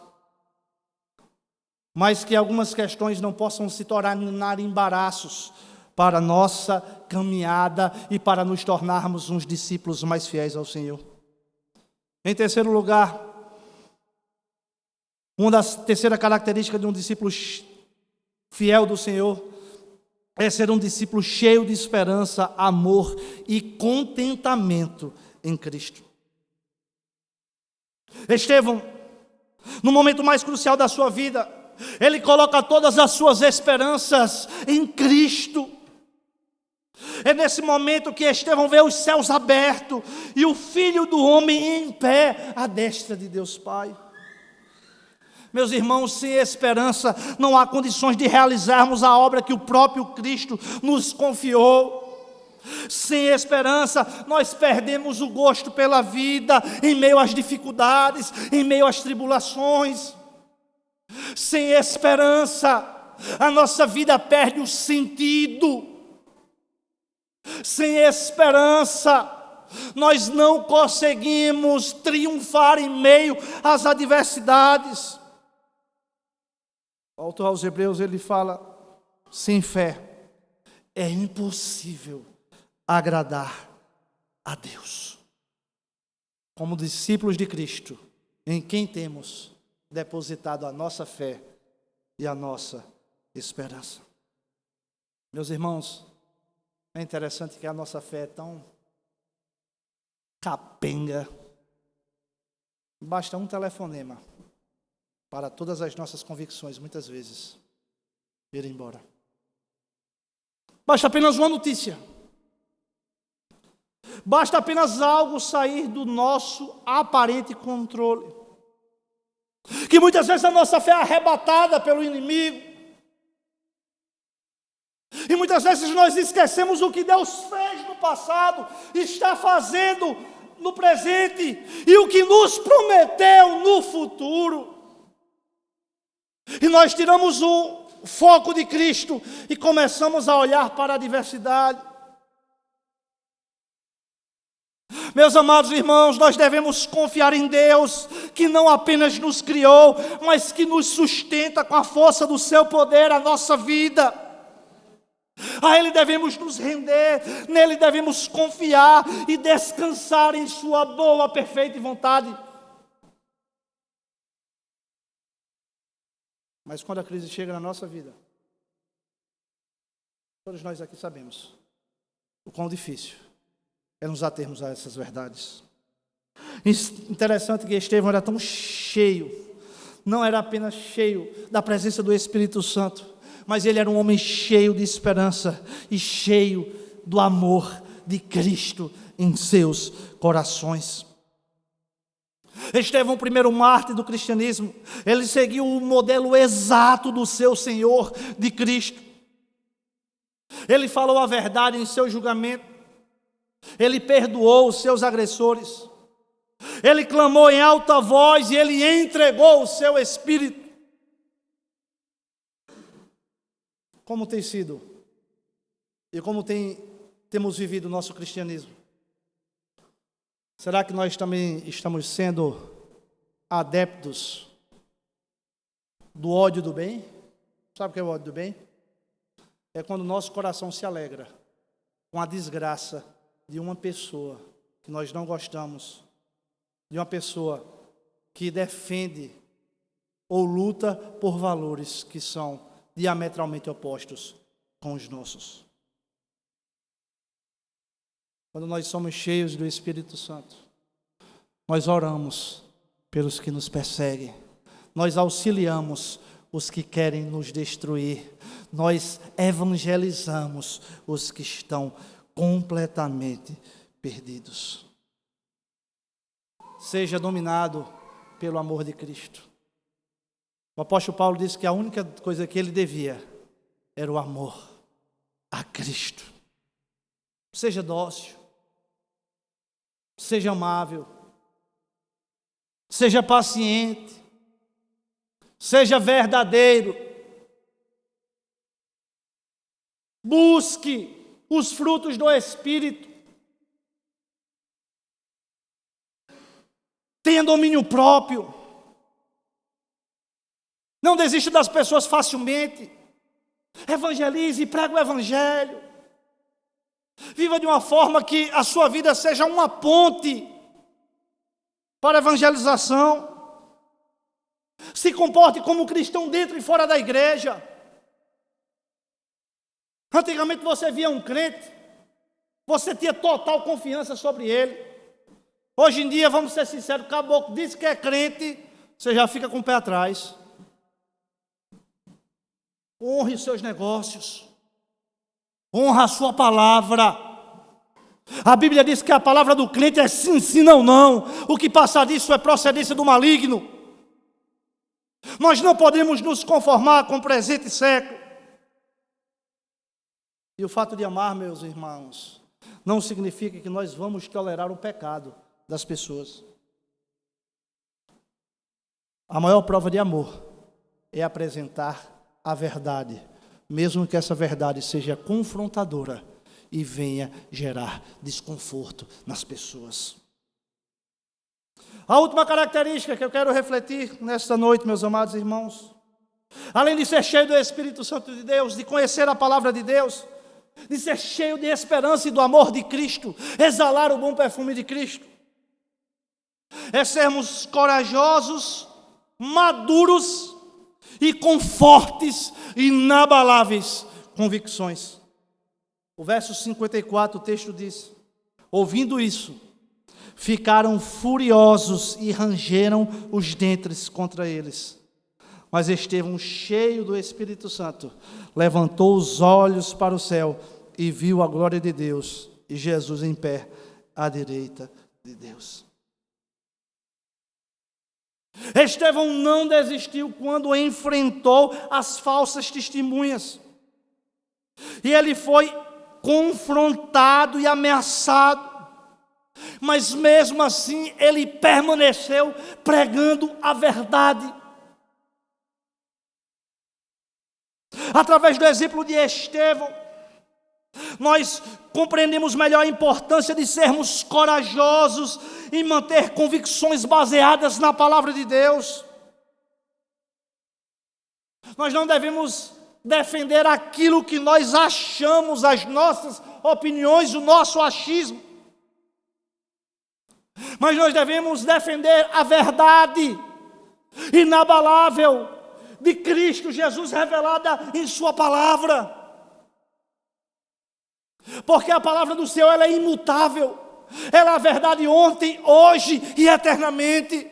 Mas que algumas questões não possam se tornar embaraços para a nossa caminhada e para nos tornarmos uns discípulos mais fiéis ao Senhor. Em terceiro lugar, terceira característica de um discípulo fiel do Senhor é ser um discípulo cheio de esperança, amor e contentamento em Cristo. Estevão, no momento mais crucial da sua vida, ele coloca todas as suas esperanças em Cristo. É nesse momento que Estevão vê os céus abertos e o Filho do Homem em pé à destra de Deus Pai. Meus irmãos, sem esperança não há condições de realizarmos a obra que o próprio Cristo nos confiou. Sem esperança nós perdemos o gosto pela vida em meio às dificuldades, em meio às tribulações. Sem esperança a nossa vida perde o sentido. Sem esperança nós não conseguimos triunfar em meio às adversidades. O autor aos Hebreus, ele fala: sem fé é impossível agradar a Deus. Como discípulos de Cristo, em quem temos depositado a nossa fé e a nossa esperança. Meus irmãos, é interessante que a nossa fé é tão capenga. Basta um telefonema para todas as nossas convicções, muitas vezes, ir embora. Basta apenas uma notícia. Basta apenas algo sair do nosso aparente controle. Que muitas vezes a nossa fé é arrebatada pelo inimigo. E muitas vezes nós esquecemos o que Deus fez no passado, está fazendo no presente e o que nos prometeu no futuro. E nós tiramos o foco de Cristo e começamos a olhar para a adversidade. Meus amados irmãos, nós devemos confiar em Deus, que não apenas nos criou, mas que nos sustenta com a força do seu poder a nossa vida. A Ele devemos nos render, nele devemos confiar e descansar em sua boa, perfeita vontade. Mas quando a crise chega na nossa vida, todos nós aqui sabemos o quão difícil é nos atermos a essas verdades. Interessante que Estevão era tão cheio, não era apenas cheio da presença do Espírito Santo, mas ele era um homem cheio de esperança e cheio do amor de Cristo em seus corações. Estevão, o primeiro mártir do cristianismo, ele seguiu o modelo exato do seu Senhor, de Cristo. Ele falou a verdade em seu julgamento, ele perdoou os seus agressores, ele clamou em alta voz e ele entregou o seu espírito. Como tem sido e como temos vivido o nosso cristianismo? Será que nós também estamos sendo adeptos do ódio do bem? Sabe o que é o ódio do bem? É quando o nosso coração se alegra com a desgraça de uma pessoa que nós não gostamos, de uma pessoa que defende ou luta por valores que são diametralmente opostos com os nossos. Quando nós somos cheios do Espírito Santo, nós oramos pelos que nos perseguem, nós auxiliamos os que querem nos destruir, nós evangelizamos os que estão completamente perdidos. Seja dominado pelo amor de Cristo. O apóstolo Paulo disse que a única coisa que ele devia era o amor a Cristo. Seja dócil, seja amável, seja paciente, seja verdadeiro. Busque os frutos do Espírito. Tenha domínio próprio. Não desista das pessoas facilmente. Evangelize e pregue o Evangelho. Viva de uma forma que a sua vida seja uma ponte para a evangelização. Se comporte como cristão dentro e fora da igreja. Antigamente você via um crente, você tinha total confiança sobre ele. Hoje em dia, vamos ser sinceros, o caboclo diz que é crente, você já fica com o pé atrás. Honre os seus negócios. Honra a sua palavra. A Bíblia diz que a palavra do crente é sim, sim, não, não. O que passar disso é procedência do maligno. Nós não podemos nos conformar com o presente século. E o fato de amar, meus irmãos, não significa que nós vamos tolerar o pecado das pessoas. A maior prova de amor é apresentar a verdade, mesmo que essa verdade seja confrontadora e venha gerar desconforto nas pessoas. A última característica que eu quero refletir nesta noite, meus amados irmãos, além de ser cheio do Espírito Santo de Deus, de conhecer a palavra de Deus, de ser cheio de esperança e do amor de Cristo, exalar o bom perfume de Cristo, é sermos corajosos maduros e com fortes, inabaláveis convicções. O verso 54, o texto diz: ouvindo isso, ficaram furiosos e rangeram os dentes contra eles. Mas Estevão, cheio do Espírito Santo, levantou os olhos para o céu e viu a glória de Deus e Jesus em pé à direita de Deus. Estevão não desistiu quando enfrentou as falsas testemunhas. E ele foi confrontado e ameaçado. Mas mesmo assim ele permaneceu pregando a verdade. Através do exemplo de Estevão, nós compreendemos melhor a importância de sermos corajosos e manter convicções baseadas na palavra de Deus. Nós não devemos defender aquilo que nós achamos, as nossas opiniões, o nosso achismo. Mas nós devemos defender a verdade inabalável de Cristo Jesus revelada em sua palavra. Porque a palavra do Senhor, ela é imutável. Ela é a verdade ontem, hoje e eternamente.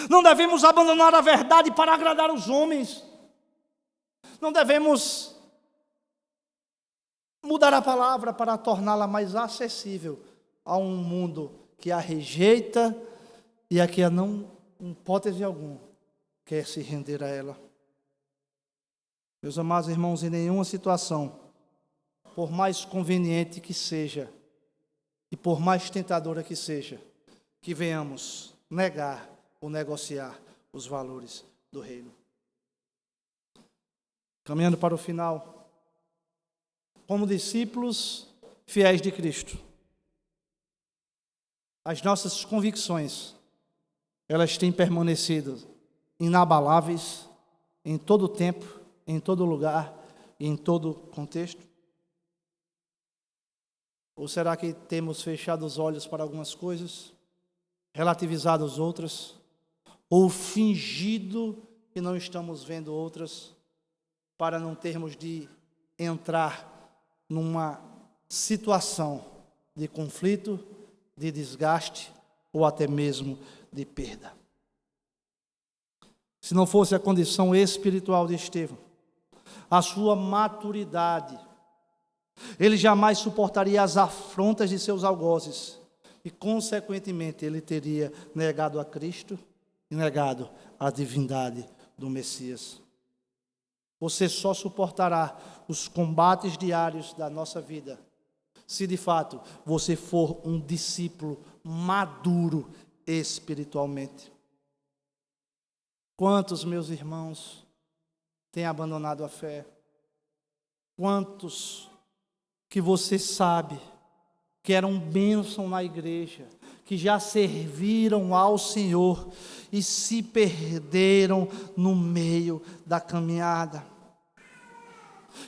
Não devemos abandonar a verdade para agradar os homens. Não devemos mudar a palavra para torná-la mais acessível a um mundo que a rejeita e a que não, em hipótese alguma, quer se render a ela. Meus amados irmãos, em nenhuma situação, por mais conveniente que seja, e por mais tentadora que seja, que venhamos negar ou negociar os valores do reino. Caminhando para o final, como discípulos fiéis de Cristo, as nossas convicções, elas têm permanecido inabaláveis em todo o tempo, em todo lugar e em todo contexto? Ou será que temos fechado os olhos para algumas coisas, relativizado as outras, ou fingido que não estamos vendo outras, para não termos de entrar numa situação de conflito, de desgaste ou até mesmo de perda? Se não fosse a condição espiritual de Estevão, a sua maturidade, ele jamais suportaria as afrontas de seus algozes e, consequentemente, ele teria negado a Cristo e negado a divindade do Messias. Você só suportará os combates diários da nossa vida se de fato você for um discípulo maduro espiritualmente. Quantos, meus irmãos, têm abandonado a fé? Quantos que você sabe que eram bênção na igreja, que já serviram ao Senhor e se perderam no meio da caminhada,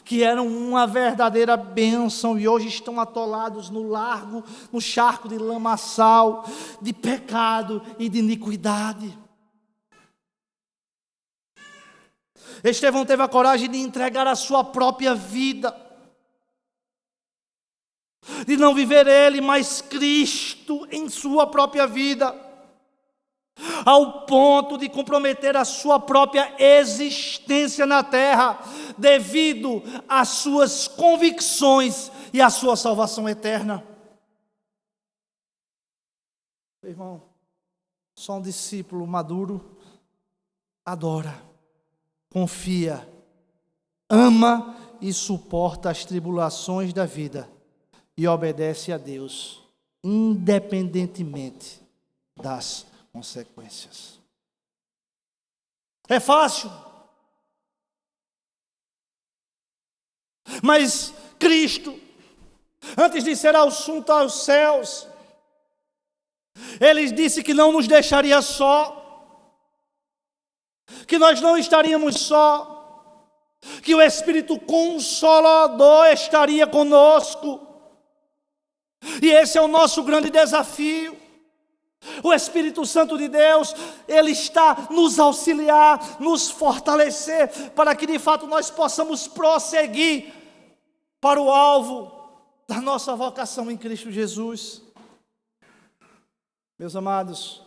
que eram uma verdadeira bênção e hoje estão atolados no charco de lamaçal, de pecado e de iniquidade. Estevão teve a coragem de entregar a sua própria vida, de não viver ele, mas Cristo em sua própria vida, ao ponto de comprometer a sua própria existência na terra, devido às suas convicções e à sua salvação eterna. Meu irmão, só um discípulo maduro adora, confia, ama e suporta as tribulações da vida e obedece a Deus, independentemente das consequências. É fácil, mas Cristo, antes de ser assunto aos céus, Ele disse que não nos deixaria só, que nós não estaríamos só, que o Espírito Consolador estaria conosco. E esse é o nosso grande desafio. O Espírito Santo de Deus, Ele está nos auxiliar, nos fortalecer, para que de fato nós possamos prosseguir para o alvo da nossa vocação em Cristo Jesus. Meus amados,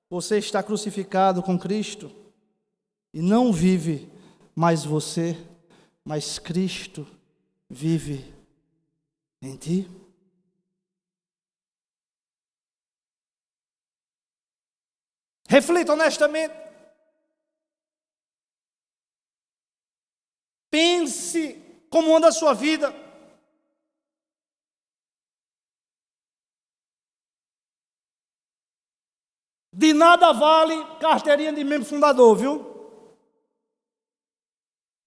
você está crucificado com Cristo e não vive mais você, mas Cristo vive em ti. Reflita honestamente. Pense como anda a sua vida. De nada vale carteirinha de membro fundador, viu?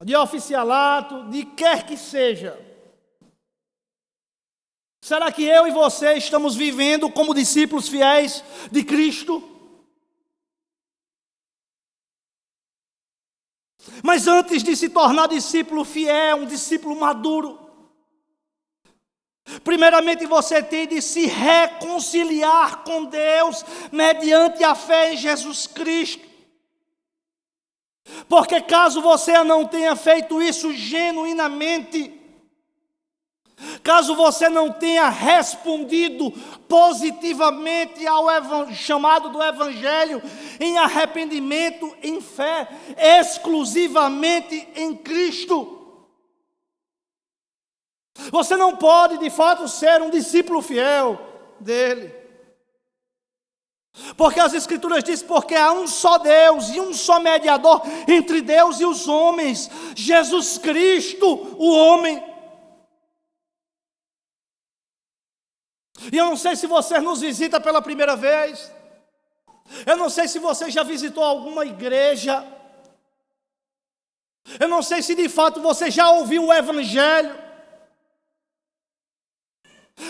De oficialato, de quer que seja. Será que eu e você estamos vivendo como discípulos fiéis de Cristo? Mas antes de se tornar discípulo fiel, um discípulo maduro, primeiramente você tem de se reconciliar com Deus mediante a fé em Jesus Cristo. Porque caso você não tenha feito isso genuinamente, caso você não tenha respondido positivamente ao chamado do Evangelho, em arrependimento, em fé, exclusivamente em Cristo, você não pode de fato ser um discípulo fiel dele. Porque as Escrituras dizem, porque há um só Deus e um só mediador entre Deus e os homens, Jesus Cristo, o homem. E eu não sei se você nos visita pela primeira vez, eu não sei se você já visitou alguma igreja, eu não sei se de fato você já ouviu o Evangelho,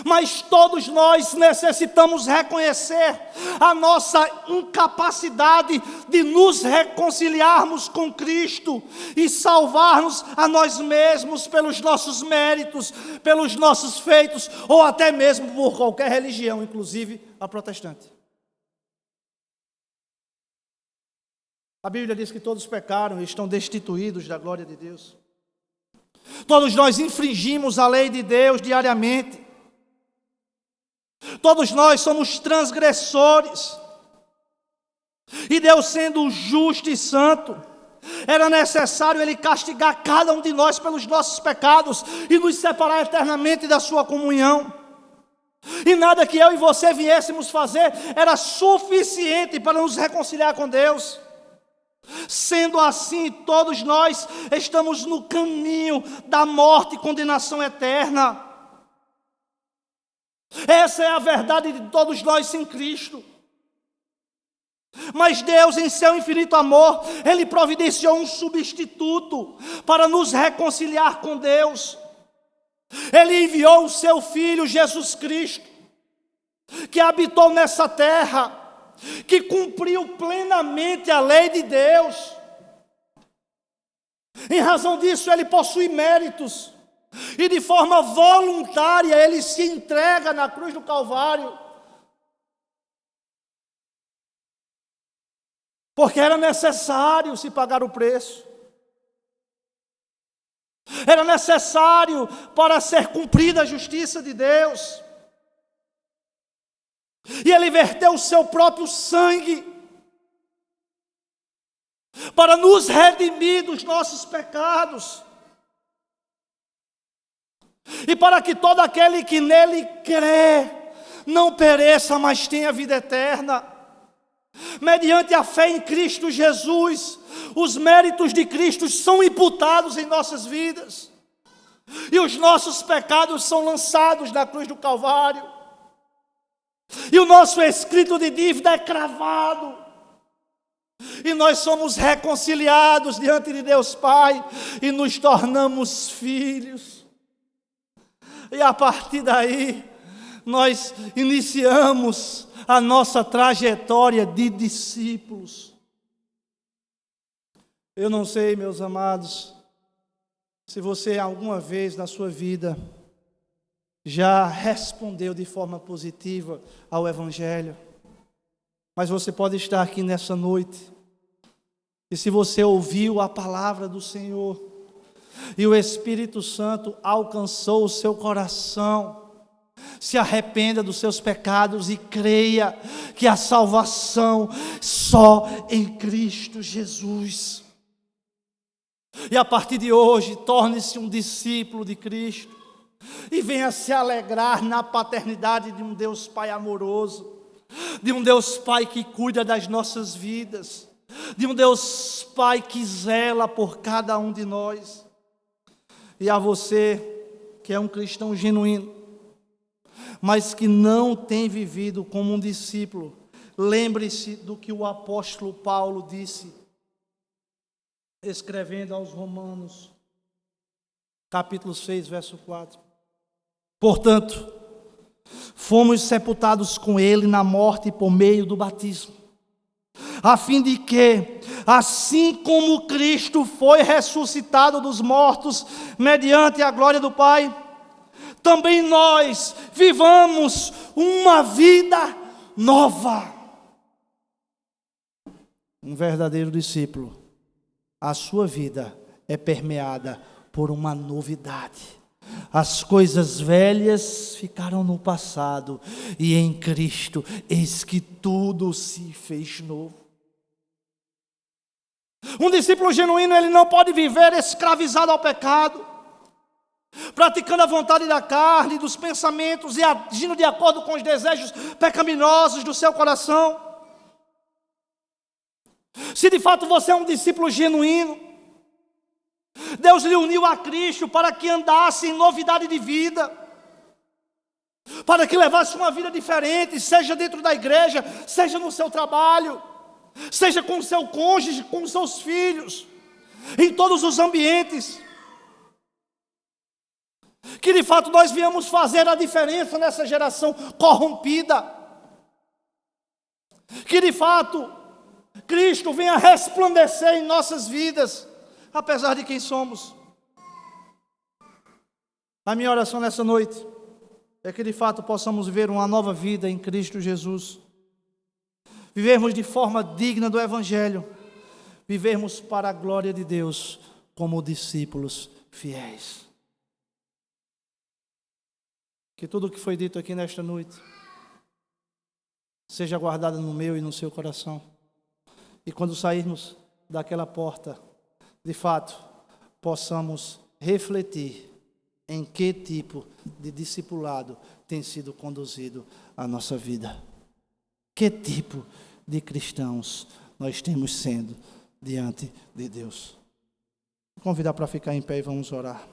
mas todos nós necessitamos reconhecer a nossa incapacidade de nos reconciliarmos com Cristo e salvar-nos a nós mesmos pelos nossos méritos, pelos nossos feitos, ou até mesmo por qualquer religião, inclusive a protestante. A Bíblia diz que todos pecaram e estão destituídos da glória de Deus. Todos nós infringimos a lei de Deus diariamente. Todos nós somos transgressores. E Deus, sendo justo e santo, era necessário Ele castigar cada um de nós pelos nossos pecados e nos separar eternamente da sua comunhão. E nada que eu e você viéssemos fazer era suficiente para nos reconciliar com Deus. Sendo assim, todos nós estamos no caminho da morte e condenação eterna. Essa é a verdade de todos nós sem Cristo. Mas Deus, em seu infinito amor, Ele providenciou um substituto para nos reconciliar com Deus. Ele enviou o seu Filho Jesus Cristo, que habitou nessa terra, que cumpriu plenamente a lei de Deus. Em razão disso, Ele possui méritos. E de forma voluntária Ele se entrega na cruz do Calvário. Porque era necessário se pagar o preço. Era necessário para ser cumprida a justiça de Deus. E Ele verteu o seu próprio sangue para nos redimir dos nossos pecados. E para que todo aquele que nele crê não pereça, mas tenha vida eterna. Mediante a fé em Cristo Jesus, os méritos de Cristo são imputados em nossas vidas. E os nossos pecados são lançados na cruz do Calvário. E o nosso escrito de dívida é cravado. E nós somos reconciliados diante de Deus Pai e nos tornamos filhos. E a partir daí, nós iniciamos a nossa trajetória de discípulos. Eu não sei, meus amados, se você alguma vez na sua vida já respondeu de forma positiva ao Evangelho. Mas você pode estar aqui nessa noite, e se você ouviu a palavra do Senhor, e o Espírito Santo alcançou o seu coração, se arrependa dos seus pecados e creia que a salvação só em Cristo Jesus. E a partir de hoje, torne-se um discípulo de Cristo e venha se alegrar na paternidade de um Deus Pai amoroso, de um Deus Pai que cuida das nossas vidas, de um Deus Pai que zela por cada um de nós. E a você que é um cristão genuíno, mas que não tem vivido como um discípulo, lembre-se do que o apóstolo Paulo disse, escrevendo aos Romanos, capítulo 6, verso 4. Portanto, fomos sepultados com ele na morte por meio do batismo, a fim de que, assim como Cristo foi ressuscitado dos mortos, mediante a glória do Pai, também nós vivamos uma vida nova. Um verdadeiro discípulo, a sua vida é permeada por uma novidade. As coisas velhas ficaram no passado, e em Cristo, eis que tudo se fez novo. Um discípulo genuíno, ele não pode viver escravizado ao pecado, praticando a vontade da carne, dos pensamentos e agindo de acordo com os desejos pecaminosos do seu coração. Se de fato você é um discípulo genuíno, Deus lhe uniu a Cristo para que andasse em novidade de vida, para que levasse uma vida diferente, seja dentro da igreja, seja no seu trabalho, seja com o seu cônjuge, com os seus filhos, em todos os ambientes. Que de fato nós viemos fazer a diferença nessa geração corrompida. Que de fato Cristo venha resplandecer em nossas vidas, apesar de quem somos. A minha oração nessa noite é que de fato possamos viver uma nova vida em Cristo Jesus. Vivermos de forma digna do Evangelho. Vivermos para a glória de Deus como discípulos fiéis. Que tudo o que foi dito aqui nesta noite seja guardado no meu e no seu coração. E quando sairmos daquela porta, de fato, possamos refletir em que tipo de discipulado tem sido conduzido a nossa vida. Que tipo de cristãos nós temos sendo diante de Deus. Vou convidar para ficar em pé e vamos orar.